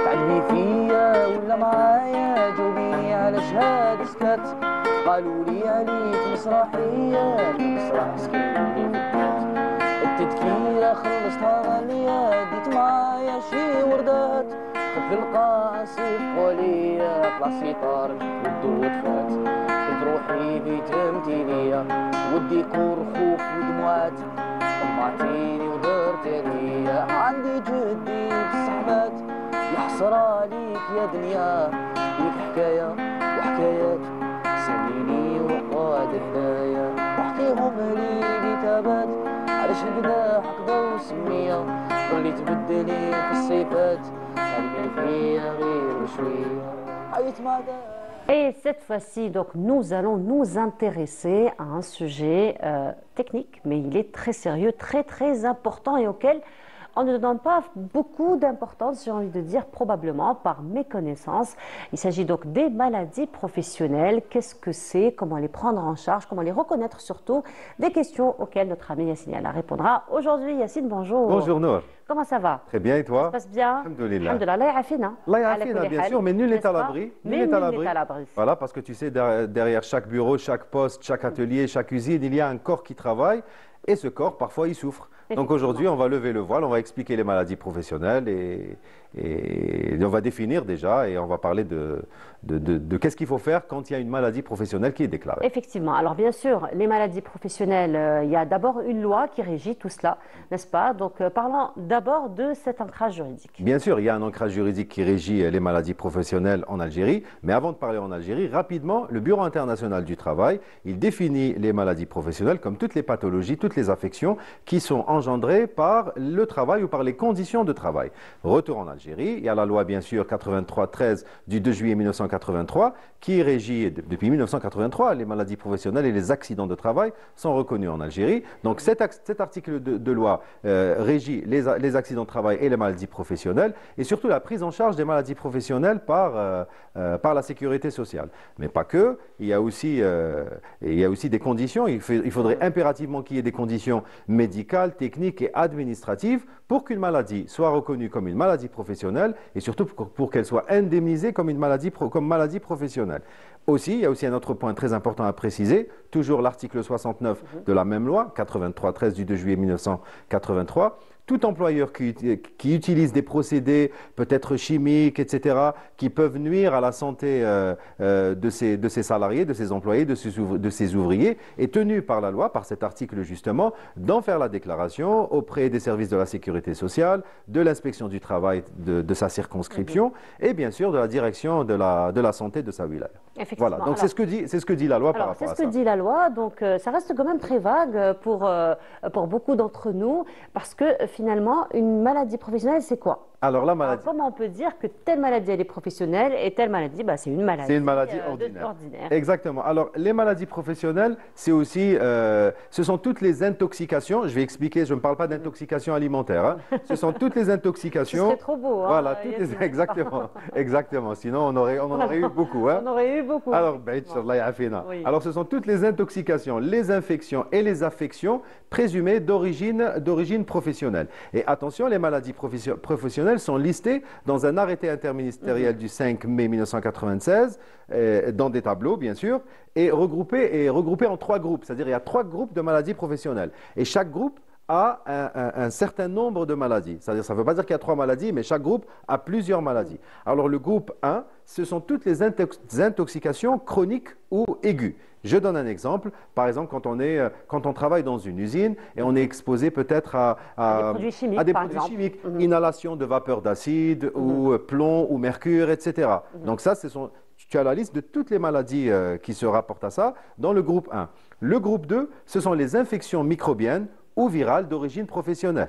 تعلمي فيا ولا معايا جاوبيني على شهادة سكت قالوا لي عليك مسرحية مسرح سكيني التذكيرة خلصنا غنية ديت معايا شي وردات خف القاعة صفقوا ليا طلع سيطار والضوء طفات كنت روحي في تمثيلية والديكور خوف ودموعات طمعتيني ودرتي ليا عندي جدي بالصحبات يحصر عليك يا دنيا ليك حكاية وحكايات سنيني وقعد حدايا واحكيهم لي كتابات علاش نبدا حقدا وسمية ولي تبدلي في الصفات قلبي فيا غير شوية عيط مع Et cette fois-ci, donc, nous allons nous intéresser à un sujet technique, mais il est très sérieux, très important et auquel on ne donne pas beaucoup d'importance, j'ai envie de dire probablement par méconnaissance. Il s'agit donc des maladies professionnelles. Qu'est-ce que c'est? Comment les prendre en charge? Comment les reconnaître surtout? Des questions auxquelles notre ami Yacine Yalla répondra aujourd'hui. Yacine, bonjour. Bonjour Nour. Comment ça va? Très bien et toi? Ça se passe bien? Alhamdoulilah. Alhamdoulilah, Allah ya'afina. Allah ya'afina, bien sûr, mais nul n'est à l'abri. Nul n'est à l'abri. Voilà, parce que tu sais, derrière chaque bureau, chaque poste, chaque atelier, chaque usine, il y a un corps qui travaille et ce corps, parfois, il souffre. Donc aujourd'hui, on va lever le voile, on va expliquer les maladies professionnelles et on va définir déjà et on va parler de qu'est-ce qu'il faut faire quand il y a une maladie professionnelle qui est déclarée. Effectivement. Alors bien sûr, les maladies professionnelles, il y a d'abord une loi qui régit tout cela, n'est-ce pas? Donc parlons d'abord de cet ancrage juridique. Bien sûr, il y a un ancrage juridique qui régit les maladies professionnelles en Algérie, mais avant de parler en Algérie, rapidement, le Bureau international du travail, il définit les maladies professionnelles comme toutes les pathologies, toutes les affections qui sont engendrées par le travail ou par les conditions de travail. Retour en Algérie. Il y a la loi, bien sûr, 83-13 du 2 juillet 1983 qui régit, depuis 1983, les maladies professionnelles et les accidents de travail sont reconnus en Algérie. Donc cet article de loi régit les accidents de travail et les maladies professionnelles et surtout la prise en charge des maladies professionnelles par la sécurité sociale. Mais pas que, il y a aussi des conditions. Il faudrait impérativement qu'il y ait des conditions médicales, techniques et administratives pour qu'une maladie soit reconnue comme une maladie professionnelle et surtout pour qu'elle soit indemnisée comme une maladie professionnelle. Aussi, il y a aussi un autre point très important à préciser, toujours l'article 69 de la même loi, 83-13 du 2 juillet 1983, tout employeur qui utilise des procédés peut-être chimiques, etc., qui peuvent nuire à la santé de ses salariés, de ses employés, de ses ouvriers, est tenu par la loi, par cet article justement, d'en faire la déclaration auprès des services de la sécurité sociale, de l'inspection du travail de sa circonscription et bien sûr de la direction de la santé de sa wilaya. Voilà, donc c'est ce que dit la loi par rapport à ça. C'est ce que dit la loi, donc ça reste quand même très vague pour beaucoup d'entre nous parce que finalement, une maladie professionnelle, c'est quoi? Alors, la maladie... comment on peut dire que telle maladie, elle est professionnelle et telle maladie, c'est une maladie, ordinaire. Exactement. Alors, les maladies professionnelles, c'est aussi, ce sont toutes les intoxications. Je vais expliquer, je ne parle pas d'intoxication alimentaire. Hein. Ce sont toutes les intoxications. C'est trop beau. Hein, voilà, exactement. Sinon, on aurait eu beaucoup. Hein. On aurait eu beaucoup. Alors, alors, ce sont toutes les intoxications, les infections et les affections présumées d'origine professionnelle. Et attention, les maladies professionnelles sont listées dans un arrêté interministériel du 5 mai 1996, dans des tableaux bien sûr, et regroupées en 3 groupes. C'est-à-dire il y a 3 groupes de maladies professionnelles. Et chaque groupe a un certain nombre de maladies. C'est-à-dire ça ne veut pas dire qu'il y a 3 maladies, mais chaque groupe a plusieurs maladies. Alors le groupe 1, ce sont toutes les intoxications chroniques ou aiguës. Je donne un exemple. Par exemple, quand on travaille dans une usine et on est exposé peut-être à des produits chimiques, inhalation de vapeur d'acide ou plomb ou mercure, etc. Donc ça, tu as la liste de toutes les maladies qui se rapportent à ça dans le groupe 1. Le groupe 2, ce sont les infections microbiennes ou virales d'origine professionnelle.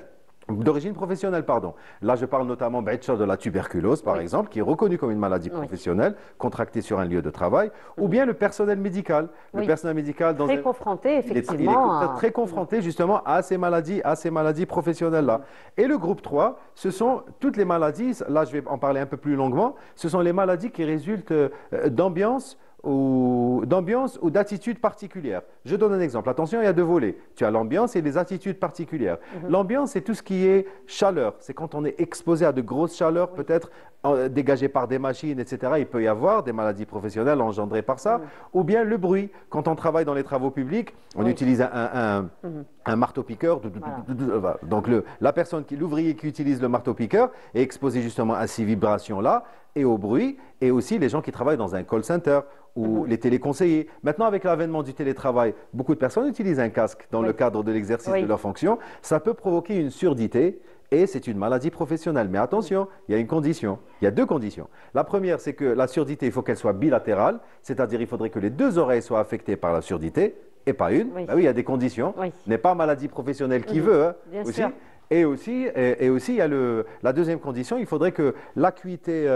Là, je parle notamment de la tuberculose, par exemple, qui est reconnue comme une maladie professionnelle, contractée sur un lieu de travail, ou bien le personnel médical. Le personnel médical très confronté, effectivement. Il est très confronté justement à ces maladies professionnelles-là. Et le groupe 3, ce sont toutes les maladies, là je vais en parler un peu plus longuement, ce sont les maladies qui résultent d'ambiance ou d'attitudes particulières. Je donne un exemple. Attention, il y a deux volets. Tu as l'ambiance et les attitudes particulières. L'ambiance, c'est tout ce qui est chaleur. C'est quand on est exposé à de grosses chaleurs, peut-être dégagées par des machines, etc. Il peut y avoir des maladies professionnelles engendrées par ça. Ou bien le bruit. Quand on travaille dans les travaux publics, on utilise un marteau-piqueur. Donc l'ouvrier qui utilise le marteau-piqueur est exposé justement à ces vibrations-là et au bruit, et aussi les gens qui travaillent dans un call center ou les téléconseillers. Maintenant, avec l'avènement du télétravail, beaucoup de personnes utilisent un casque dans le cadre de l'exercice de leur fonction. Ça peut provoquer une surdité et c'est une maladie professionnelle. Mais attention, il y a une condition. Il y a deux conditions. La première, c'est que la surdité, il faut qu'elle soit bilatérale, c'est-à-dire il faudrait que les deux oreilles soient affectées par la surdité et pas une. Bah oui, il y a des conditions. Ce n'est pas maladie professionnelle qui veut. Hein, bien aussi. sûr. Et aussi, il y a la deuxième condition, il faudrait que l'acuité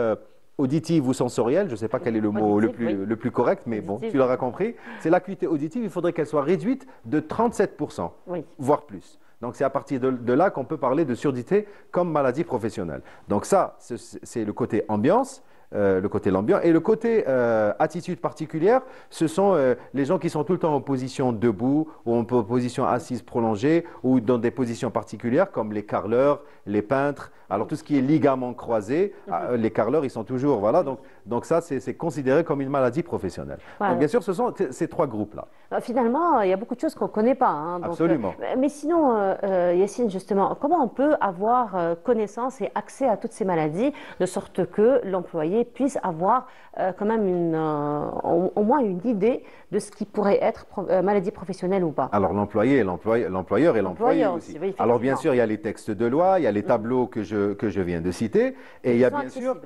auditive ou sensorielle, je ne sais pas quel est le mot le plus correct, mais bon, tu l'auras compris, c'est l'acuité auditive, il faudrait qu'elle soit réduite de 37%, voire plus. Donc c'est à partir de là qu'on peut parler de surdité comme maladie professionnelle. Donc ça, c'est le côté ambiance. Le côté l'ambiance. Et le côté attitude particulière, ce sont les gens qui sont tout le temps en position debout ou en position assise prolongée ou dans des positions particulières comme les carreleurs, les peintres. Alors tout ce qui est ligaments croisés, les carreleurs, ils sont toujours... Voilà, donc ça, c'est considéré comme une maladie professionnelle. Donc bien sûr, ce sont ces trois groupes-là. Finalement, il y a beaucoup de choses qu'on ne connaît pas. Hein, donc, absolument. Mais sinon, Yacine, justement, comment on peut avoir connaissance et accès à toutes ces maladies de sorte que l'employé puisse avoir quand même au moins une idée de ce qui pourrait être maladie professionnelle ou pas? Alors l'employé, l'employeur et l'employé aussi. Oui, alors bien sûr, il y a les textes de loi, il y a les tableaux que je viens de citer, et il y a bien sûr,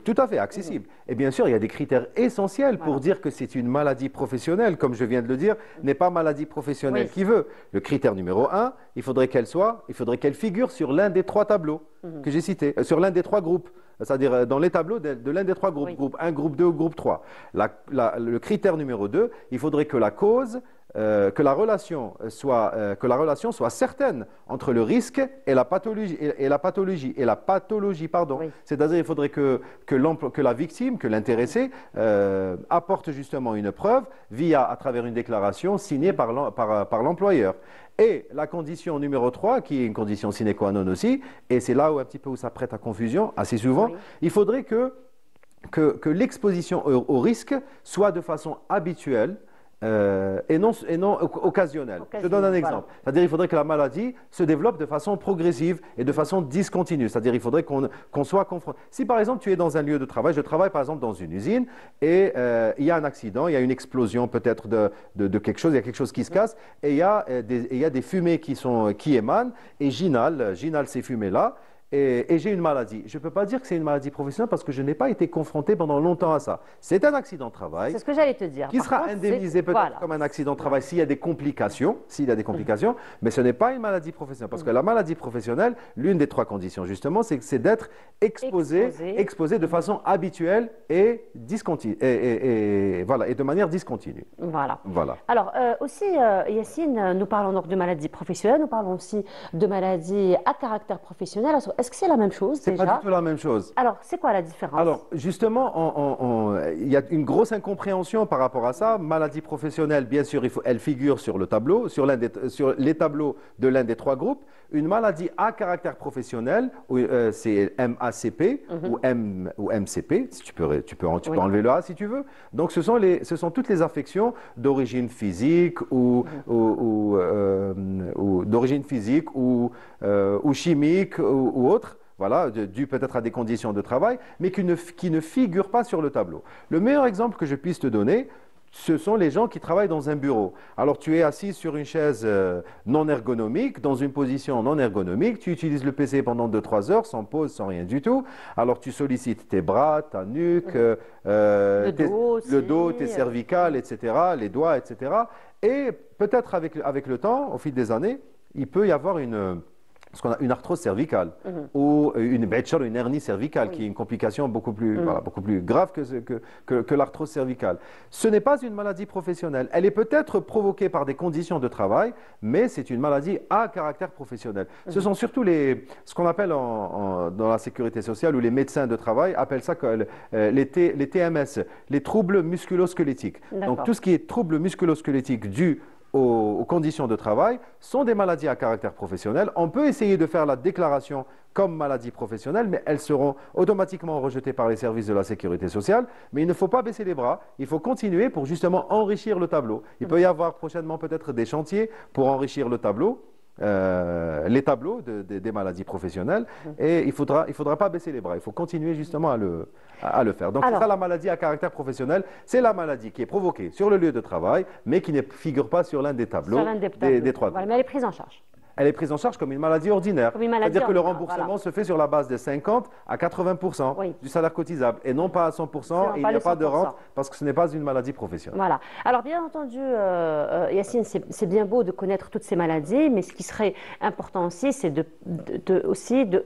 tout à fait accessible. Et bien sûr, il y a des critères essentiels pour dire que c'est une maladie professionnelle, comme je viens de le dire, n'est pas maladie professionnelle qui veut. Le critère numéro 1, il faudrait qu'elle figure sur l'un des trois tableaux que j'ai cités, sur l'un des trois groupes. C'est-à-dire dans les tableaux de l'un des trois groupes, groupe 1, groupe 2 ou groupe 3. Le critère numéro 2, il faudrait que la cause, que la relation soit certaine entre le risque et la pathologie. C'est-à-dire il faudrait que la victime, que l'intéressé apporte justement une preuve à travers une déclaration signée par l'employeur. Et la condition numéro 3, qui est une condition sine qua non aussi, et c'est là où un petit peu où ça prête à confusion, assez souvent, il faudrait que l'exposition au risque soit de façon habituelle et non occasionnelle. Je donne un exemple. C'est-à-dire il faudrait que la maladie se développe de façon progressive et de façon discontinue. C'est-à-dire il faudrait qu'on soit confronté. Si par exemple tu es dans un lieu de travail, je travaille par exemple dans une usine et il y a un accident, il y a une explosion peut-être de quelque chose, il y a quelque chose qui se casse et il y a des fumées qui émanent et j'inhale ces fumées-là. Et j'ai une maladie. Je ne peux pas dire que c'est une maladie professionnelle parce que je n'ai pas été confronté pendant longtemps à ça. C'est un accident de travail. C'est ce que j'allais te dire. Qui sera indemnisé peut-être comme un accident de travail s'il y a des complications, mais ce n'est pas une maladie professionnelle. Parce que la maladie professionnelle, l'une des trois conditions justement, c'est d'être exposé de façon habituelle et discontinue. Et de manière discontinue. Voilà. Alors aussi, Yacine, nous parlons donc de maladies professionnelles, nous parlons aussi de maladies à caractère professionnel. Est-ce que c'est la même chose déjà? C'est pas du tout la même chose. Alors, c'est quoi la différence? Alors, justement, il y a une grosse incompréhension par rapport à ça. Maladie professionnelle, bien sûr, elle figure sur le tableau, sur les tableaux de l'un des trois groupes. Une maladie à caractère professionnel, c'est MACP ou MCP. Si tu peux enlever le A si tu veux. Donc, ce sont toutes les affections d'origine physique ou d'origine physique ou chimique ou autre, voilà, dû peut-être à des conditions de travail, mais qui ne figurent pas sur le tableau. Le meilleur exemple que je puisse te donner, ce sont les gens qui travaillent dans un bureau. Alors tu es assis sur une chaise non ergonomique, dans une position non ergonomique, tu utilises le PC pendant 2-3 heures, sans pause, sans rien du tout. Alors tu sollicites tes bras, ta nuque, le dos, tes cervicales, etc., les doigts, etc. Et peut-être avec le temps, au fil des années, il peut y avoir ce qu'on a une arthrose cervicale ou une hernie cervicale qui est une complication beaucoup plus grave que l'arthrose cervicale. Ce n'est pas une maladie professionnelle. Elle est peut-être provoquée par des conditions de travail, mais c'est une maladie à caractère professionnel. Ce sont surtout ce qu'on appelle dans la sécurité sociale ou les médecins de travail appellent ça les TMS, les troubles musculo-squelettiques. Donc tout ce qui est troubles musculo-squelettiques dus aux conditions de travail sont des maladies à caractère professionnel. On peut essayer de faire la déclaration comme maladie professionnelle, mais elles seront automatiquement rejetées par les services de la sécurité sociale. Mais il ne faut pas baisser les bras, il faut continuer pour justement enrichir le tableau. Il peut y avoir prochainement peut-être des chantiers pour enrichir le tableau. Les tableaux des maladies professionnelles et il ne faudra pas baisser les bras, il faut continuer justement à le faire. Donc c'est ça la maladie à caractère professionnel, c'est la maladie qui est provoquée sur le lieu de travail mais qui ne figure pas sur l'un des tableaux, des trois. Voilà, mais elle est prise en charge. Elle est prise en charge comme une maladie ordinaire. C'est-à-dire que le remboursement se fait sur la base de 50 à 80% du salaire cotisable et non pas à 100% et il n'y a pas de rente parce que ce n'est pas une maladie professionnelle. Voilà. Alors bien entendu, Yacine, c'est bien beau de connaître toutes ces maladies, mais ce qui serait important aussi, c'est de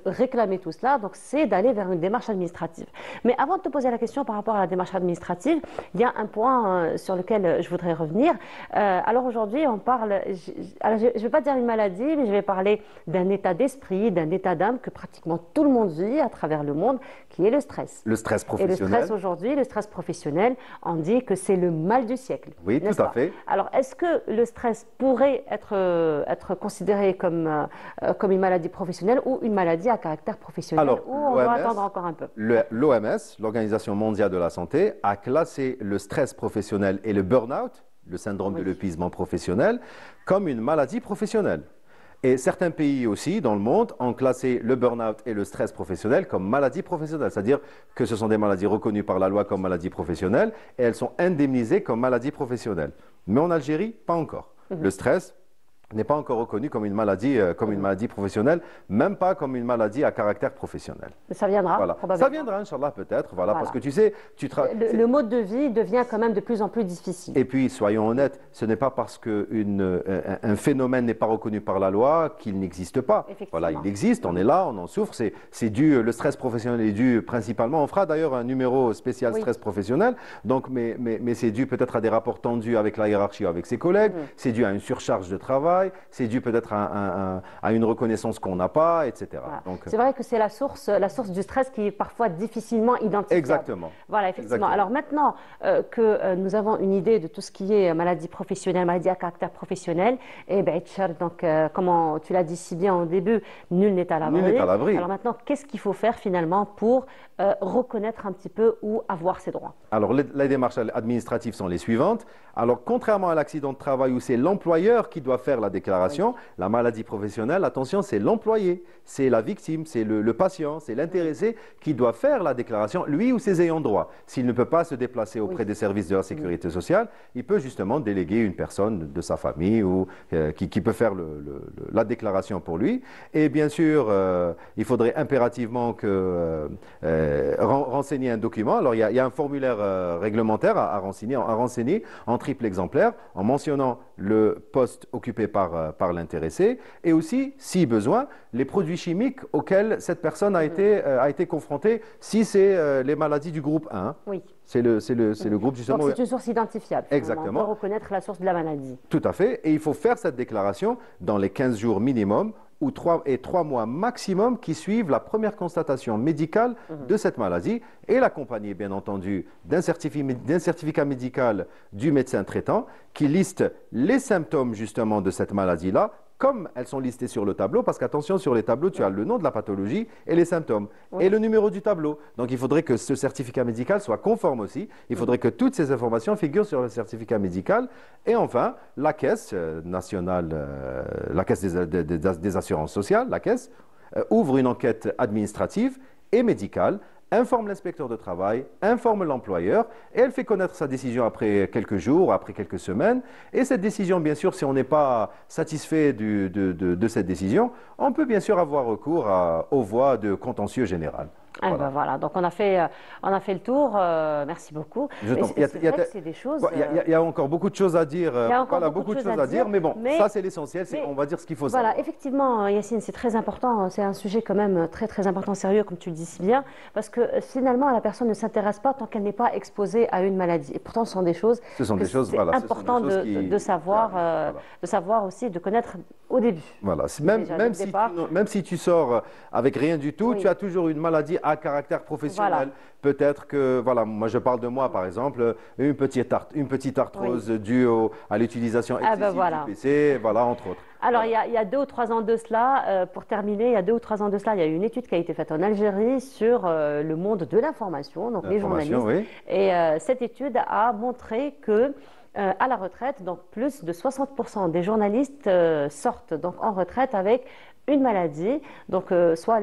réclamer tout cela. Donc c'est d'aller vers une démarche administrative. Mais avant de te poser la question par rapport à la démarche administrative, il y a un point sur lequel je voudrais revenir. Alors aujourd'hui, on parle, je ne vais pas dire une maladie, mais je vais parler d'un état d'esprit, d'un état d'âme que pratiquement tout le monde vit à travers le monde, qui est le stress. Le stress professionnel. Et le stress aujourd'hui, le stress professionnel, on dit que c'est le mal du siècle. Oui, tout à fait. Alors, est-ce que le stress pourrait être considéré comme une maladie professionnelle ou une maladie à caractère professionnel? Alors, ou on doit attendre encore un peu? L'OMS, l'Organisation mondiale de la santé, a classé le stress professionnel et le burn-out, le syndrome de l'épuisement professionnel, comme une maladie professionnelle. Et certains pays aussi dans le monde ont classé le burn-out et le stress professionnel comme maladie professionnelle. C'est-à-dire que ce sont des maladies reconnues par la loi comme maladies professionnelles et elles sont indemnisées comme maladies professionnelles. Mais en Algérie, pas encore. Le stress n'est pas encore reconnu comme une maladie professionnelle, même pas comme une maladie à caractère professionnel. Mais ça viendra, probablement. Ça viendra, Inch'Allah, peut-être, parce que tu sais... Le mode de vie devient quand même de plus en plus difficile. Et puis, soyons honnêtes, ce n'est pas parce qu'un phénomène n'est pas reconnu par la loi qu'il n'existe pas. Voilà, il existe, on est là, on en souffre, c'est dû, le stress professionnel est dû principalement, on fera d'ailleurs un numéro spécial stress professionnel, donc, mais c'est dû peut-être à des rapports tendus avec la hiérarchie ou avec ses collègues, c'est dû à une surcharge de travail, c'est dû peut-être à une reconnaissance qu'on n'a pas, etc. Voilà. C'est vrai que c'est la source du stress qui est parfois difficilement identifiable. Exactement. Voilà, effectivement. Alors maintenant que nous avons une idée de tout ce qui est maladie professionnelle, maladie à caractère professionnel, et donc comme tu l'as dit si bien au début, nul n'est à l'abri. Nul n'est à l'abri. Alors maintenant, qu'est-ce qu'il faut faire finalement pour reconnaître un petit peu ou avoir ses droits? Alors les démarches administratives sont les suivantes. Alors contrairement à l'accident de travail où c'est l'employeur qui doit faire la déclaration, la maladie professionnelle, attention, c'est l'employé, c'est la victime, c'est le patient, c'est l'intéressé qui doit faire la déclaration, lui ou ses ayants droit. S'il ne peut pas se déplacer auprès des services de la sécurité sociale, il peut justement déléguer une personne de sa famille ou qui peut faire la déclaration pour lui. Et bien sûr, il faudrait impérativement renseigner un document. Alors il y a un formulaire réglementaire à renseigner en triple exemplaire en mentionnant le poste occupé par l'intéressé et aussi, si besoin, les produits chimiques auxquels cette personne a été confrontée si c'est les maladies du groupe 1. Oui. C'est le groupe justement. Donc c'est une source identifiable. Exactement. On peut reconnaître la source de la maladie. Tout à fait. Et il faut faire cette déclaration dans les 15 jours minimum ou 3 mois maximum qui suivent la première constatation médicale de cette maladie et l'accompagner bien entendu d'un certificat médical du médecin traitant qui liste les symptômes justement de cette maladie-là comme elles sont listées sur le tableau, parce qu'attention, sur les tableaux, tu as le nom de la pathologie et les symptômes, et le numéro du tableau. Donc il faudrait que ce certificat médical soit conforme aussi, il faudrait que toutes ces informations figurent sur le certificat médical, et enfin, la Caisse nationale, la Caisse des assurances sociales, la Caisse, ouvre une enquête administrative et médicale, informe l'inspecteur de travail, informe l'employeur, et elle fait connaître sa décision après quelques jours, après quelques semaines. Et cette décision, bien sûr, si on n'est pas satisfait de cette décision, on peut bien sûr avoir recours aux voies de contentieux général. Ah voilà. Ben voilà, donc on a fait le tour, merci beaucoup. C'est des choses... Il y a encore beaucoup de choses à dire, beaucoup de choses à dire, mais bon, ça c'est l'essentiel, on va dire ce qu'il faut savoir. Voilà, effectivement, Yacine, c'est très important, c'est un sujet quand même très très important, sérieux, comme tu le dis si bien, parce que finalement la personne ne s'intéresse pas tant qu'elle n'est pas exposée à une maladie. Et pourtant, ce sont des choses importantes de savoir aussi, de connaître au début. Voilà, même si tu sors avec rien du tout, tu as toujours une maladie à caractère professionnel. Voilà. Peut-être que, voilà, moi je parle de moi par exemple, une petite arthrose due à l'utilisation excessive du PC, voilà, entre autres. Alors, il y a 2 ou 3 ans de cela, pour terminer, il y a 2 ou 3 ans de cela, il y a eu une étude qui a été faite en Algérie sur le monde de l'information, donc les journalistes. Oui. Et cette étude a montré que à la retraite, donc plus de 60% des journalistes sortent donc en retraite avec une maladie, donc soit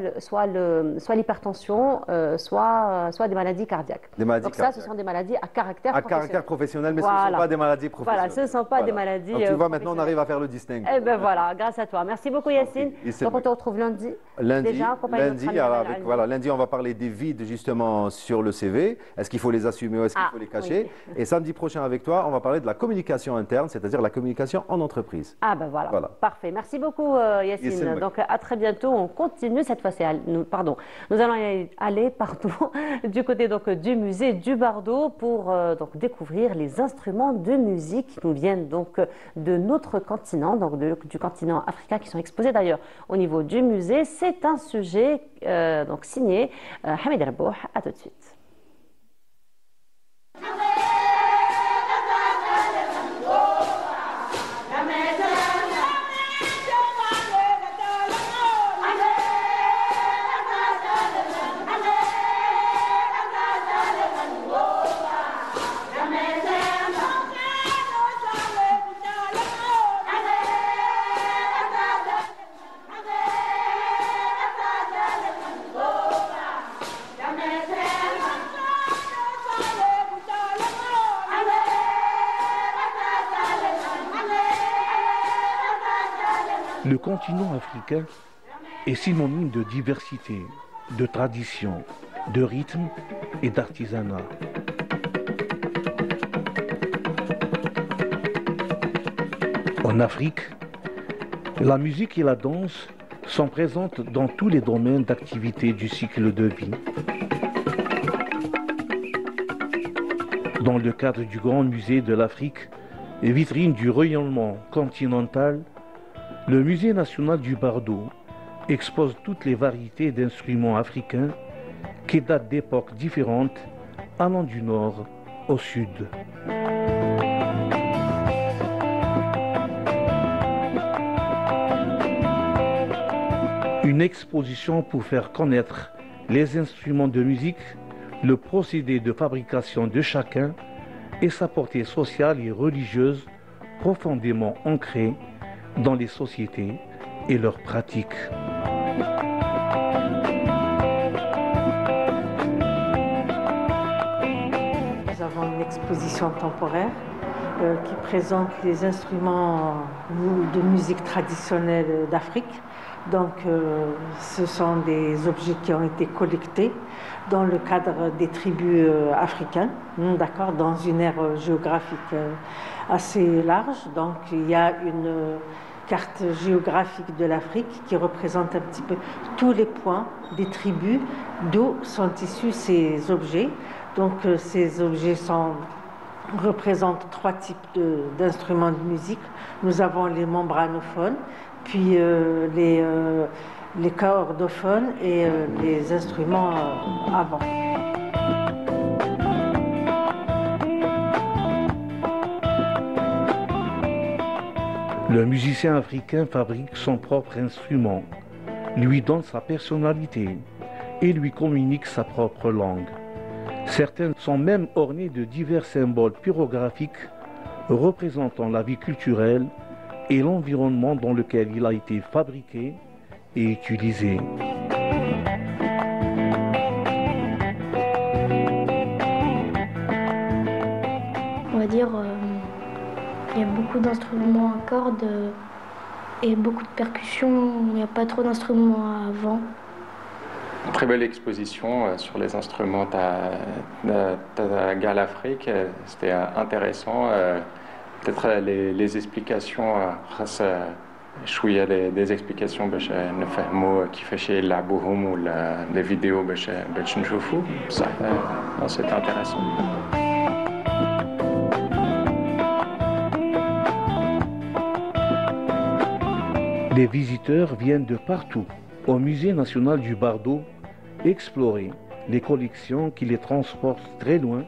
l'hypertension, soit des maladies cardiaques. Ce sont des maladies à caractère professionnel. Mais ce ne sont pas des maladies professionnelles. Voilà, ce ne sont pas des maladies. Donc tu vois, maintenant on arrive à faire le distinguo. Eh bien voilà, grâce à toi. Merci beaucoup Yacine. Donc on te retrouve lundi. Lundi, on va parler des vides justement sur le CV. Est-ce qu'il faut les assumer ou est-ce qu'il faut les cacher? Et samedi prochain avec toi, on va parler de la communication interne, c'est-à-dire la communication en entreprise. Ah ben voilà, parfait. Merci beaucoup Yacine. Donc à très bientôt, on continue cette fois-ci. Nous allons aller du côté donc, du musée du Bardo pour donc, découvrir les instruments de musique qui nous viennent donc de notre continent, donc du continent africain, qui sont exposés d'ailleurs au niveau du musée. C'est un sujet donc, signé Hamid Rabouh. À tout de suite. Le continent africain est synonyme de diversité, de tradition, de rythme et d'artisanat. En Afrique, la musique et la danse sont présentes dans tous les domaines d'activité du cycle de vie. Dans le cadre du Grand Musée de l'Afrique, vitrine du rayonnement continental, le Musée national du Bardo expose toutes les variétés d'instruments africains qui datent d'époques différentes, allant du nord au sud. Une exposition pour faire connaître les instruments de musique, le procédé de fabrication de chacun et sa portée sociale et religieuse profondément ancrée dans les sociétés et leurs pratiques. Nous avons une exposition temporaire qui présente les instruments de musique traditionnelle d'Afrique. Donc, ce sont des objets qui ont été collectés dans le cadre des tribus africaines, d'accord, dans une aire géographique assez large. Donc, il y a une carte géographique de l'Afrique qui représente un petit peu tous les points des tribus d'où sont issus ces objets. Donc, ces objets représentent 3 types d'instruments de musique. Nous avons les membranophones, puis les cordophones et les instruments avant. Le musicien africain fabrique son propre instrument, lui donne sa personnalité et lui communique sa propre langue. Certains sont même ornés de divers symboles pyrographiques représentant la vie culturelle et l'environnement dans lequel il a été fabriqué et utilisé. beaucoup d'instruments à cordes et beaucoup de percussions. Il n'y a pas trop d'instruments avant. Très belle exposition sur les instruments de Gal Afrique. C'était intéressant. Peut-être les explications, شوية des explications باش نفهموا كيفاش يلعبوهم ولا les vidéos باش نشوفوا بصح c'est intéressant. Les visiteurs viennent de partout, au Musée national du Bardo, explorer les collections qui les transportent très loin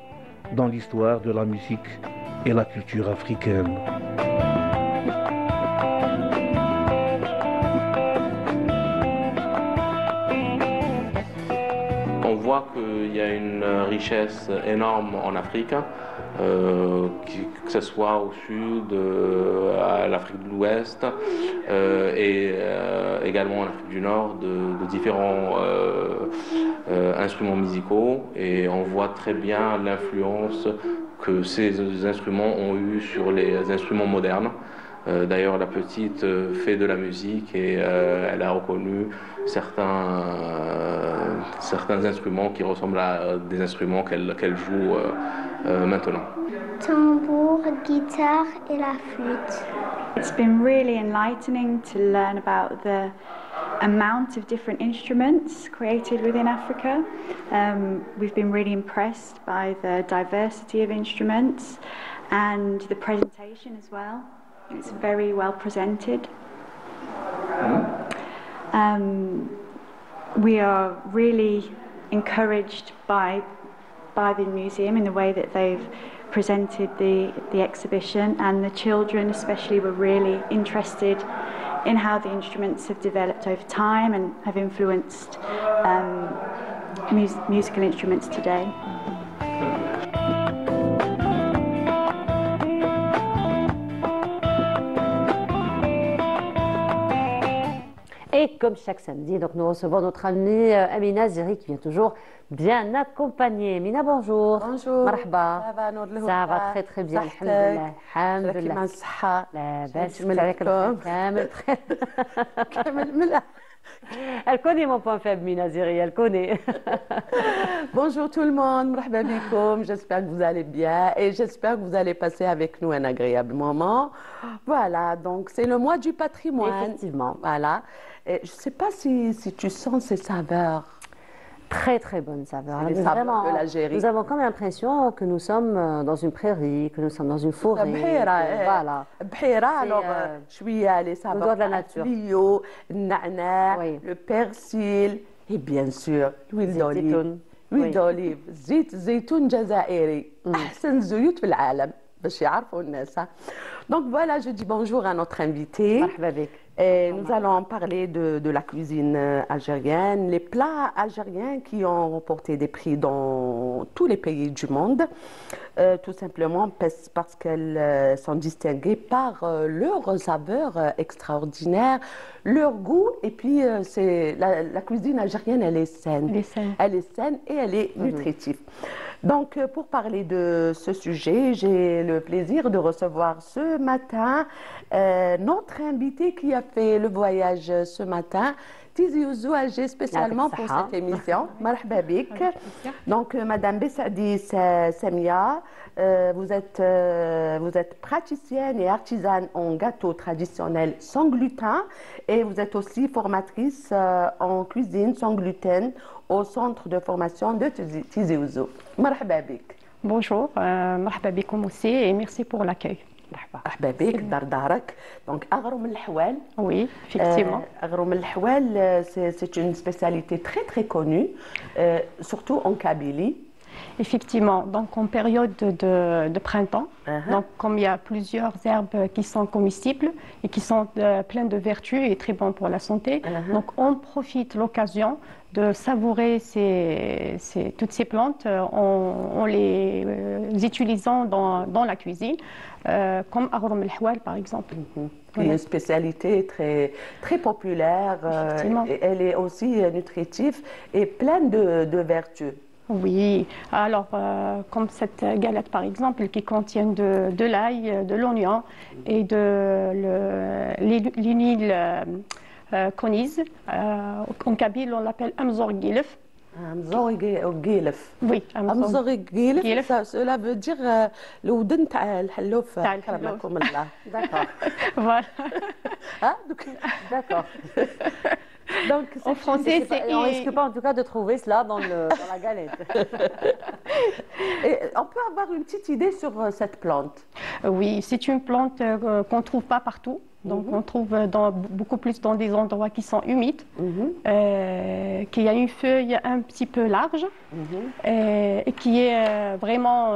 dans l'histoire de la musique et la culture africaine. On voit qu'il y a une richesse énorme en Afrique, que ce soit au sud, à l'Afrique de l'Ouest et également en Afrique du Nord, de différents instruments musicaux. Et on voit très bien l'influence que ces instruments ont eu sur les instruments modernes. D'ailleurs, la petite fait de la musique et elle a reconnu certains instruments qui ressemblent à des instruments qu'elle joue maintenant. Tambour, guitare et la flûte. It's been really enlightening to learn about the amount of different instruments created within Africa. We've been really impressed by the diversity of instruments and the presentation as well. It's very well presented. We are really encouraged by the museum in the way that they've presented the exhibition, and the children especially were really interested in how the instruments have developed over time and have influenced musical instruments today. Et comme chaque samedi, donc nous recevons notre amie Amina Ziri qui vient toujours bien accompagnée. Amina, bonjour. Bonjour. Marhaba. Ça va très très bien. Alhamdulillah. Alhamdulillah. Alhamdulillah. Elle connaît mon point faible, Amina Ziri, elle connaît. Bonjour tout le monde, marhaba bikoum, j'espère que vous allez bien et j'espère que vous allez passer avec nous un agréable moment. Voilà, donc c'est le mois du patrimoine. Effectivement. Voilà. Et je ne sais pas si tu sens ces saveurs. Très très bonnes saveurs. Les saveurs de l'Algérie. Nous avons comme l'impression que nous sommes dans une prairie, que nous sommes dans une forêt. Voilà. Alors, les saveurs de la nature. Le na'na, le persil et bien sûr l'huile d'olive. L'huile d'olive. زيت زيتون جزائري. أحسن زيوت في العالم باش يعرفوا الناس. Donc voilà, je dis bonjour à notre invité. Et nous allons parler de la cuisine algérienne, les plats algériens qui ont remporté des prix dans tous les pays du monde, tout simplement parce qu'elles sont distinguées par leur saveur extraordinaire, leur goût, et puis la cuisine algérienne, elle est saine. Elle est saine et elle est nutritive. Donc, pour parler de ce sujet, j'ai le plaisir de recevoir ce matin notre invité qui a fait le voyage ce matin, Tizi Ouzou Alger, spécialement pour cette émission. Marhaba bik. Donc, Madame Bessadi Samia, vous êtes praticienne et artisane en gâteaux traditionnels sans gluten et vous êtes aussi formatrice en cuisine sans gluten au centre de formation de Tizi Ouzou. Marhaba bik. Bonjour, marhaba bikoum aussi et merci pour l'accueil. مرحبا بك دار دارك. Donc أغرم الحوال. Oui, effectivement. أغرم الحوال, c'est une spécialité très très connue, surtout en Kabylie. Effectivement, donc en période de printemps, donc comme il y a plusieurs herbes qui sont comestibles et qui sont pleines de vertus et très bonnes pour la santé, donc on profite l'occasion de savourer toutes ces plantes en les utilisant dans la cuisine, comme Agrom el-Hwal par exemple. Qui est une spécialité très, très populaire, elle est aussi nutritive et pleine de vertus. Oui, alors comme cette galette par exemple qui contient de l'ail, de l'oignon et de l'huile konise. En kabyle on l'appelle amzorgilef. Amzorgilef. Oui, amzorgilef. Cela veut dire le ودن تاع الحلوف. كرمكم الله. D'accord. Voilà. D'accord. Donc, en français, on ne risque pas en tout cas de trouver cela dans la galette. Et on peut avoir une petite idée sur cette plante? Oui, c'est une plante qu'on ne trouve pas partout. Donc, on trouve beaucoup plus dans des endroits qui sont humides, qui a une feuille un petit peu large et qui est vraiment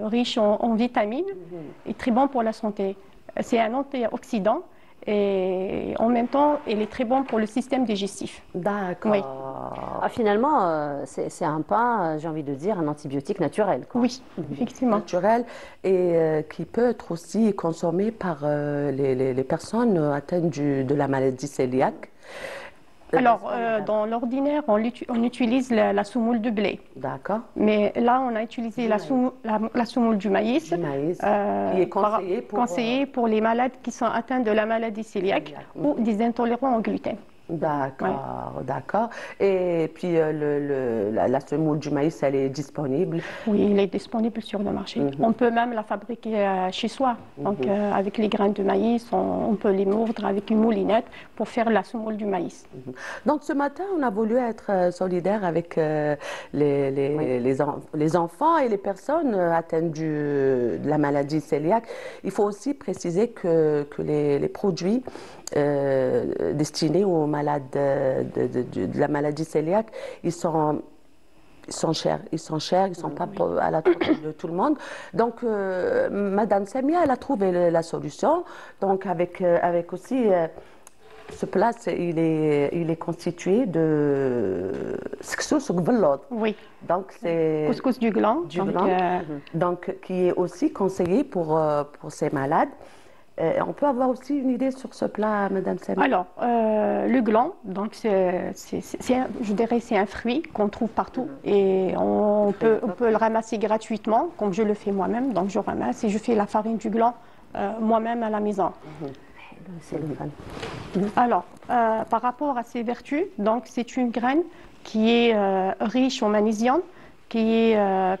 riche en vitamines et très bon pour la santé. C'est un antioxydant. Et en même temps, elle est très bonne pour le système digestif. D'accord. Oui. Ah, finalement, c'est un pain, j'ai envie de dire, un antibiotique naturel, quoi. Oui, effectivement. Naturel et qui peut être aussi consommé par les personnes atteintes de la maladie cœliaque. Alors, dans l'ordinaire, on utilise la semoule de blé. D'accord. Mais là, on a utilisé la semoule du maïs. Qui est conseillée pour les malades qui sont atteints de la maladie cœliaque ou des intolérants au gluten. D'accord, d'accord. Et puis la semoule du maïs, elle est disponible? Oui, elle est disponible sur le marché. On peut même la fabriquer chez soi. Donc avec les graines de maïs, on peut les moudre avec une moulinette pour faire la semoule du maïs. Donc ce matin, on a voulu être solidaire avec les enfants et les personnes atteintes de la maladie cœliaque. Il faut aussi préciser que les produits destinés aux malades de la maladie cœliaque, ils sont chers, ils sont pas à la portée de tout le monde. Donc, Madame Samia, elle a trouvé la solution. Donc, avec aussi ce plat, il est constitué de couscous velod. Oui. Donc, c'est couscous du gland. Donc, qui est aussi conseillé pour ces malades. On peut avoir aussi une idée sur ce plat, Madame Samia? Alors, le gland, donc je dirais c'est un fruit qu'on trouve partout et on peut le ramasser gratuitement, comme je le fais moi-même. Donc je ramasse et je fais la farine du gland moi-même à la maison. Alors, par rapport à ses vertus, donc c'est une graine qui est riche en magnésium, qui est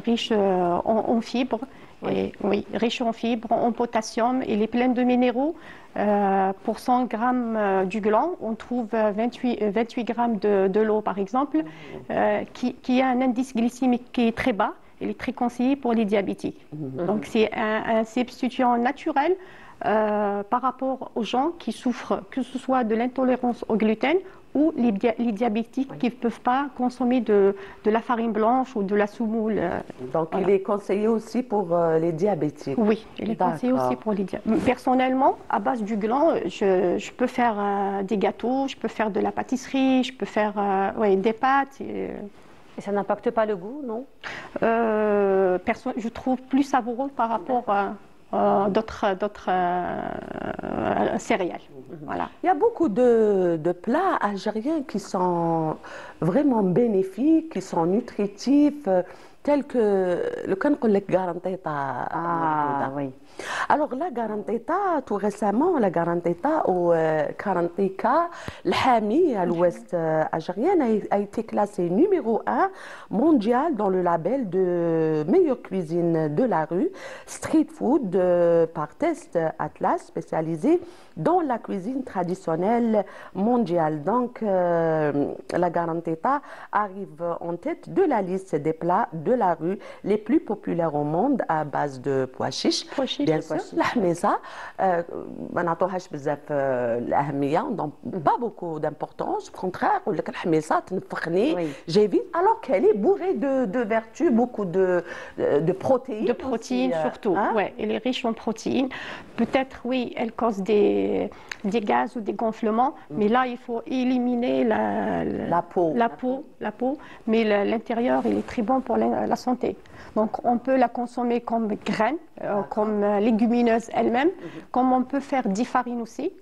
riche en fibres. Et, oui, riche en fibres, en potassium, il est plein de minéraux. Pour 100 grammes du gland, on trouve 28 grammes de l'eau, par exemple, qui a un indice glycémique qui est très bas. Il est très conseillé pour les diabétiques. Donc, c'est un substitut naturel par rapport aux gens qui souffrent, que ce soit de l'intolérance au gluten ou les diabétiques qui ne peuvent pas consommer de la farine blanche ou de la semoule. Donc, il est conseillé aussi pour les diabétiques? Oui, il est conseillé aussi pour les diabétiques. Personnellement, à base du gland, je peux faire des gâteaux, je peux faire de la pâtisserie, je peux faire des pâtes. Et ça n'impacte pas le goût, non? Je trouve plus savoureux par rapport à d'autres céréales. Voilà. Il y a beaucoup de plats algériens qui sont vraiment bénéfiques, qui sont nutritifs, tels que le kanqoulek garanteta. Ah oui. Alors la garanteta, tout récemment, la garanteta au Karantika, l'Hami à l'ouest algérien a été classée numéro 1 mondial dans le label de meilleure cuisine de la rue, street food par Test Atlas, spécialisé dans la cuisine traditionnelle mondiale. Donc la garanteta arrive en tête de la liste des plats de la rue les plus populaires au monde à base de pois chiches. Bien sûr, l'ahmisa, ما نعطوهاش بزاف الأهمية, on donne pas beaucoup d'importance. Au contraire, l'ahmisa تنفخني, j'ai vu, alors qu'elle est bourrée de vertus, beaucoup de protéines. De protéines aussi, surtout, ouais, elle est riche en protéines. Peut-être, oui, elle cause des gaz ou des gonflements, mais là, il faut éliminer la peau, mais l'intérieur, il est très bon pour la santé. Donc, on peut la consommer comme graine, comme légumineuse elle-même, comme on peut faire des farines aussi.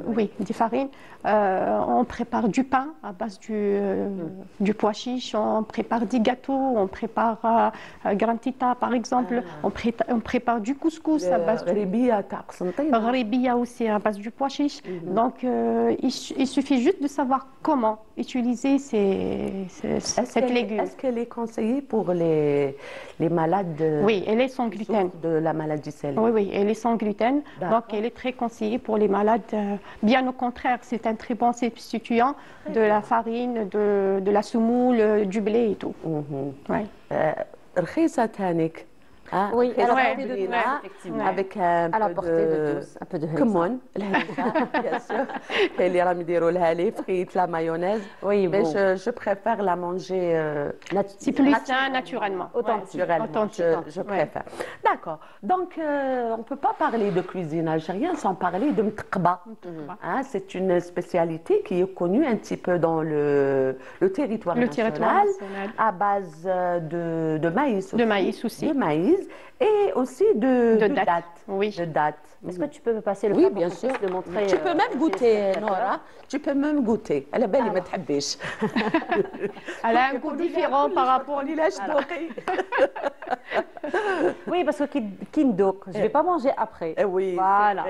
Oui, des farines. On prépare du pain à base du pois chiche, on prépare des gâteaux, on prépare grantita par exemple, on prépare du couscous à base du ribia aussi à base du pois chiche. Donc il suffit juste de savoir comment utiliser cette légume. Est-ce qu'elle est conseillée pour les malades oui, elle est sans gluten. De la maladie cœliaque? Oui, oui, elle est sans gluten. Donc elle est très conseillée pour les malades. Bien au contraire, c'est un très bon substituant de la farine, de la semoule, du blé et tout. Ouais. رخيصة تانيك. Oui, à la portée de tous, effectivement. Avec à la portée de tous, un peu de كمون bien sûr. اللي راهم يديروا لها les frites, la mayonnaise. Oui, mais bon. je préfère la manger c'est plus sain naturellement. Je préfère. D'accord. Donc on ne peut pas parler de cuisine algérienne sans parler de mtqba. C'est une spécialité qui est connue un petit peu dans le territoire national à base de maïs. De maïs aussi. De maïs. Et aussi de date. Oui. De date. Est-ce que tu peux me passer le oui, plat bien pour sûr. le montrer? Tu peux même goûter, Nora. Tu peux même goûter. Elle est belle, elle me Elle a un goût différent par rapport à l'île. Oui, parce que kindok, je ne vais pas manger après. Oui, voilà.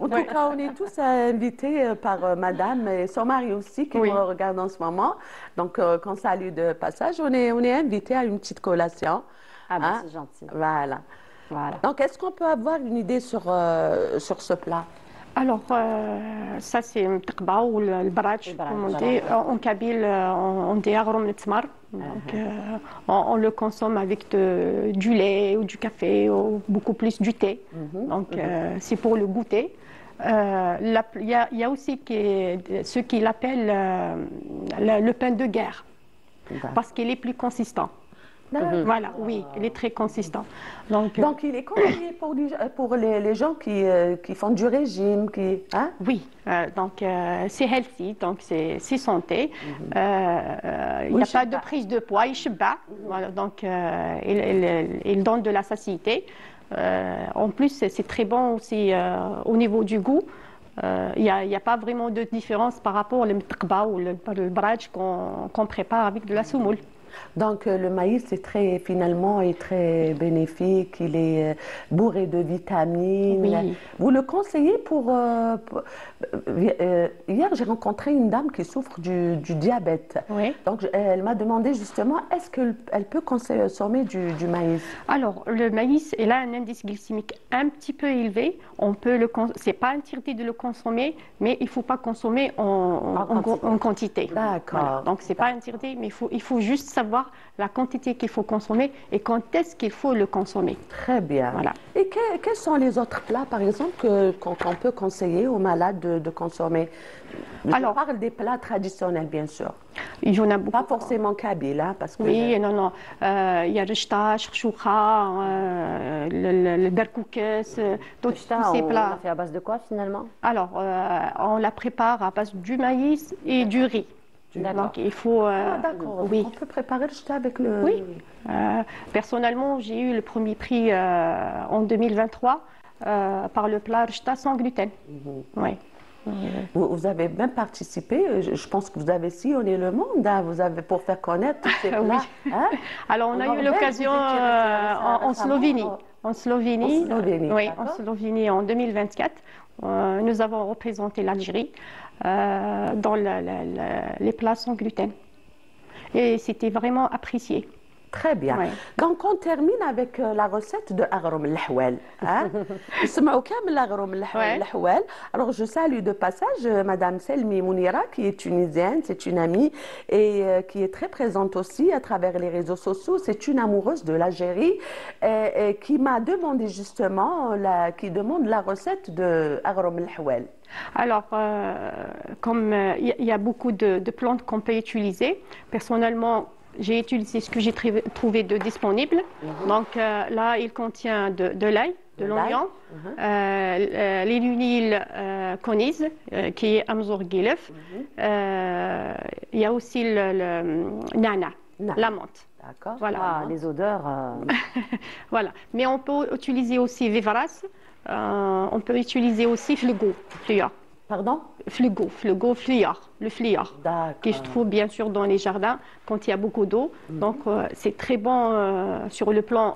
En tout cas, on est tous invités par madame et son mari aussi qui nous regarde en ce moment. Donc, qu'on salue de passage, on est invités à une petite collation. Ah ben, c'est gentil. Voilà. Donc, est-ce qu'on peut avoir une idée sur ce plat? Alors, ça c'est le taqba ou le brach, comme on dit. En kabyle, on dit aghrom al-tmar. Donc, on le consomme avec du lait ou du café ou beaucoup plus du thé. Donc, c'est pour le goûter. Il y a aussi ceux qui l'appellent le pain de guerre, parce qu'il est plus consistant. Voilà, oui, il est très consistant. Donc il est conseillé pour les gens qui font du régime, Oui, donc c'est healthy, donc c'est santé. Il n'y a pas de prise de poids, il cheba. Voilà, donc il donne de la satiété. En plus, c'est très bon aussi au niveau du goût. Il n'y a pas vraiment de différence par rapport au mtaqba ou le braj qu'on prépare avec de la semoule. Donc le maïs finalement est très bénéfique, il est bourré de vitamines. Oui. Vous le conseillez hier j'ai rencontré une dame qui souffre du diabète. Oui. Donc elle m'a demandé justement est-ce qu'elle peut consommer du maïs? Alors le maïs, il a un indice glycémique un petit peu élevé. C'est pas interdit de le consommer, mais il ne faut pas consommer en quantité. D'accord. Voilà. Donc c'est pas interdit, mais il faut juste savoir la quantité qu'il faut consommer et quand est-ce qu'il faut le consommer. Très bien. Voilà. Et quels sont les autres plats, par exemple, qu'on peut conseiller aux malades de consommer? On parle des plats traditionnels, bien sûr. Il y en a beaucoup. Pas forcément kabyle, parce que... Oui, non. Il y a le chta, choucha, le berkoukes, tous ces plats. On l'a fait à base de quoi, finalement? Alors, on la prépare à base du maïs et du riz. Donc il faut. D'accord. Oui. On peut préparer le chta avec le. Oui. Personnellement, j'ai eu le premier prix en 2023 par le plat chta sans gluten. Oui. Vous avez même participé, je pense que vous avez sillonné le monde, pour faire connaître tous ces plats. Oui. Alors on a eu l'occasion en Slovénie. En Slovénie, en 2024, nous avons représenté l'Algérie dans les plats sans gluten. Et c'était vraiment apprécié. Très bien. Ouais. Donc on termine avec la recette de aghrom al-hawal. Alors je salue de passage Madame Selmi Mounira qui est tunisienne, c'est une amie et qui est très présente aussi à travers les réseaux sociaux. C'est une amoureuse de l'Algérie et qui m'a demandé justement, qui demande la recette de aghrom al-hawal. Alors, comme il y a beaucoup de plantes qu'on peut utiliser, personnellement, j'ai utilisé ce que j'ai trouvé de disponible. Donc là, il contient de l'ail, de l'oignon, les lunilles conis, qui est Amzour Guilef. Il y a aussi le nana, la menthe. D'accord. Voilà. Les odeurs. Voilà. Mais on peut utiliser aussi vivras. On peut utiliser aussi fligo. Pardon? Flugo, le fliard, que je trouve bien sûr dans les jardins quand il y a beaucoup d'eau. Donc c'est très bon sur le plan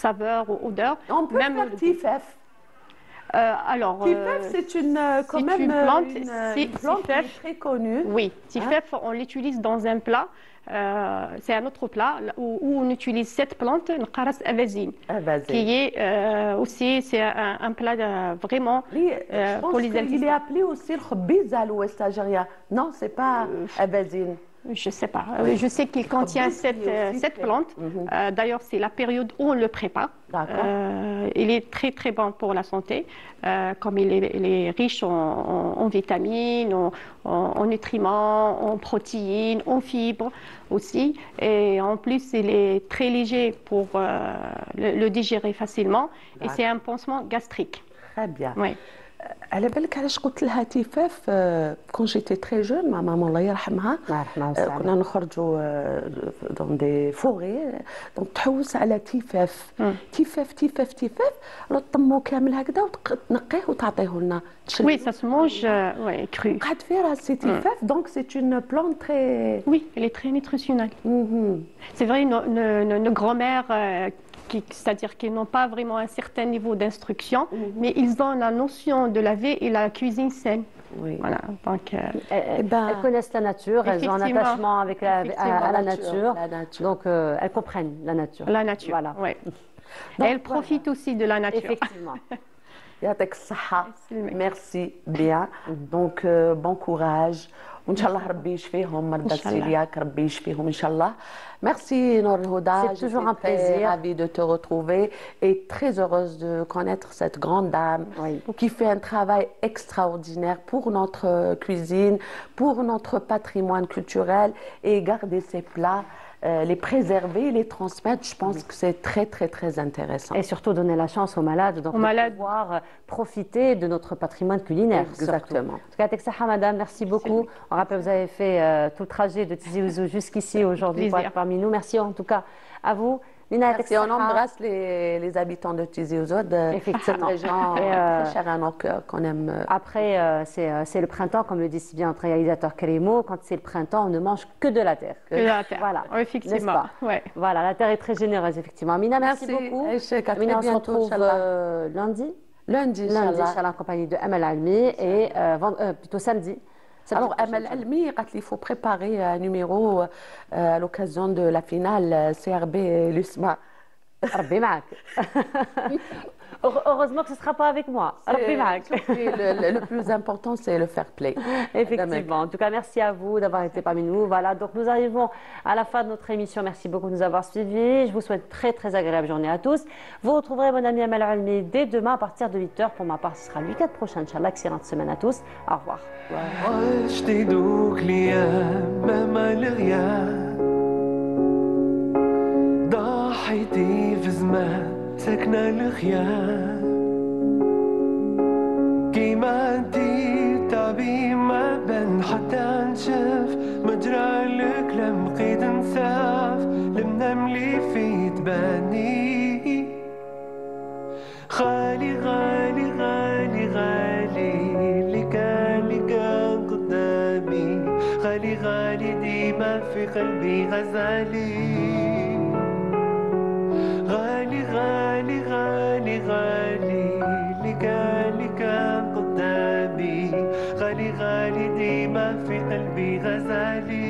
saveur ou odeur. On peut même faire tifef. Alors, tifef, c'est une plante, plante qui est très connue. Oui, tifef, on l'utilise dans un plat. C'est un autre plat où on utilise cette plante, le qaras avazine, qui est aussi c'est un plat vraiment pour les altisans. Il est appelé aussi le khabiz à l'ouest algérien. Non, c'est pas avazine. Je ne sais pas. Je sais qu'il contient cette plante. D'ailleurs, c'est la période où on le prépare. Il est très très bon pour la santé, comme il est riche en vitamines, en nutriments, en protéines, en fibres aussi. Et en plus, il est très léger pour le digérer facilement. Et c'est un pansement gastrique. Très bien. Oui. على بالك علاش قلت لها تيفاف كون جيتي تري جون مع ماما الله يرحمها كنا نخرجوا دون دي فوغي دونك تحوس على تيفاف تيفاف طمو كامل هكذا وتنقيه وتعطيه لنا. Oui, ça se mange cru. قعد فيه راه سي تيفاف دونك سي اون بلانت تري. Oui, elle est très nutritionnelle. C'est vrai, nos grand-mères c'est-à-dire qu'ils n'ont pas vraiment un certain niveau d'instruction, mais ils ont la notion de laver et la cuisine saine. Oui. Voilà, donc, elles connaissent la nature, elles ont un attachement avec à la nature, donc elles comprennent la nature. La nature, voilà. Oui. Et elles profitent aussi de la nature. Effectivement. يعطيك الصحة. Merci bien. Donc bon courage. وإن شاء الله ربي يشفيهم مرضى السيلياك ربي يشفيهم إن شاء الله. Merci Nour Houda. C'est toujours un plaisir. Ravie de te retrouver et très heureuse de connaître cette grande dame qui fait un travail extraordinaire pour notre cuisine, pour notre patrimoine culturel et garder ses plats. Les préserver, les transmettre, je pense que c'est très très très intéressant. Et surtout donner la chance aux malades, donc de pouvoir profiter de notre patrimoine culinaire. Exactement. En tout cas, Teksaha, madame, merci beaucoup. On rappelle, vous avez fait tout le trajet de Tizi Ouzou jusqu'ici aujourd'hui pour être parmi nous. Merci en tout cas à vous. Merci, on embrasse les habitants de Tizi Ouzou, cette région très chère à nos cœurs qu'on aime. Après, c'est le printemps, comme le dit si bien notre réalisateur Karimo. Quand c'est le printemps, on ne mange que de la terre. Que de la terre, voilà, effectivement. Ouais. Voilà, la terre est très généreuse, effectivement. Amina, merci beaucoup. Amina, on se retrouve lundi. Lundi, Inch'Allah, en compagnie de Amal Almi et plutôt samedi. Alors, Amal Almi, il faut préparer un numéro à l'occasion de la finale CRB l'USMA. Heureusement que ce ne sera pas avec moi. Le plus important, c'est le fair play. Effectivement. En tout cas, merci à vous d'avoir été parmi nous. Voilà, donc nous arrivons à la fin de notre émission. Merci beaucoup de nous avoir suivis. Je vous souhaite une très très agréable journée à tous. Vous retrouverez mon ami Amal Almi dès demain à partir de 8h. Pour ma part, ce sera le week-end prochain. Inch'Allah, excellente semaine à tous. Au revoir. سكنة الخيام كيما انتي تعبي ما بين حتى نشوف مجرى الكلام بقيت نساف المنملي في تباني غالي غالي غالي غالي اللي كان قدامي غالي غالي ديما في قلبي غزالي غالي غالي غالي غالي اللي كان قدامي غالي غالي ديما في قلبي غزالي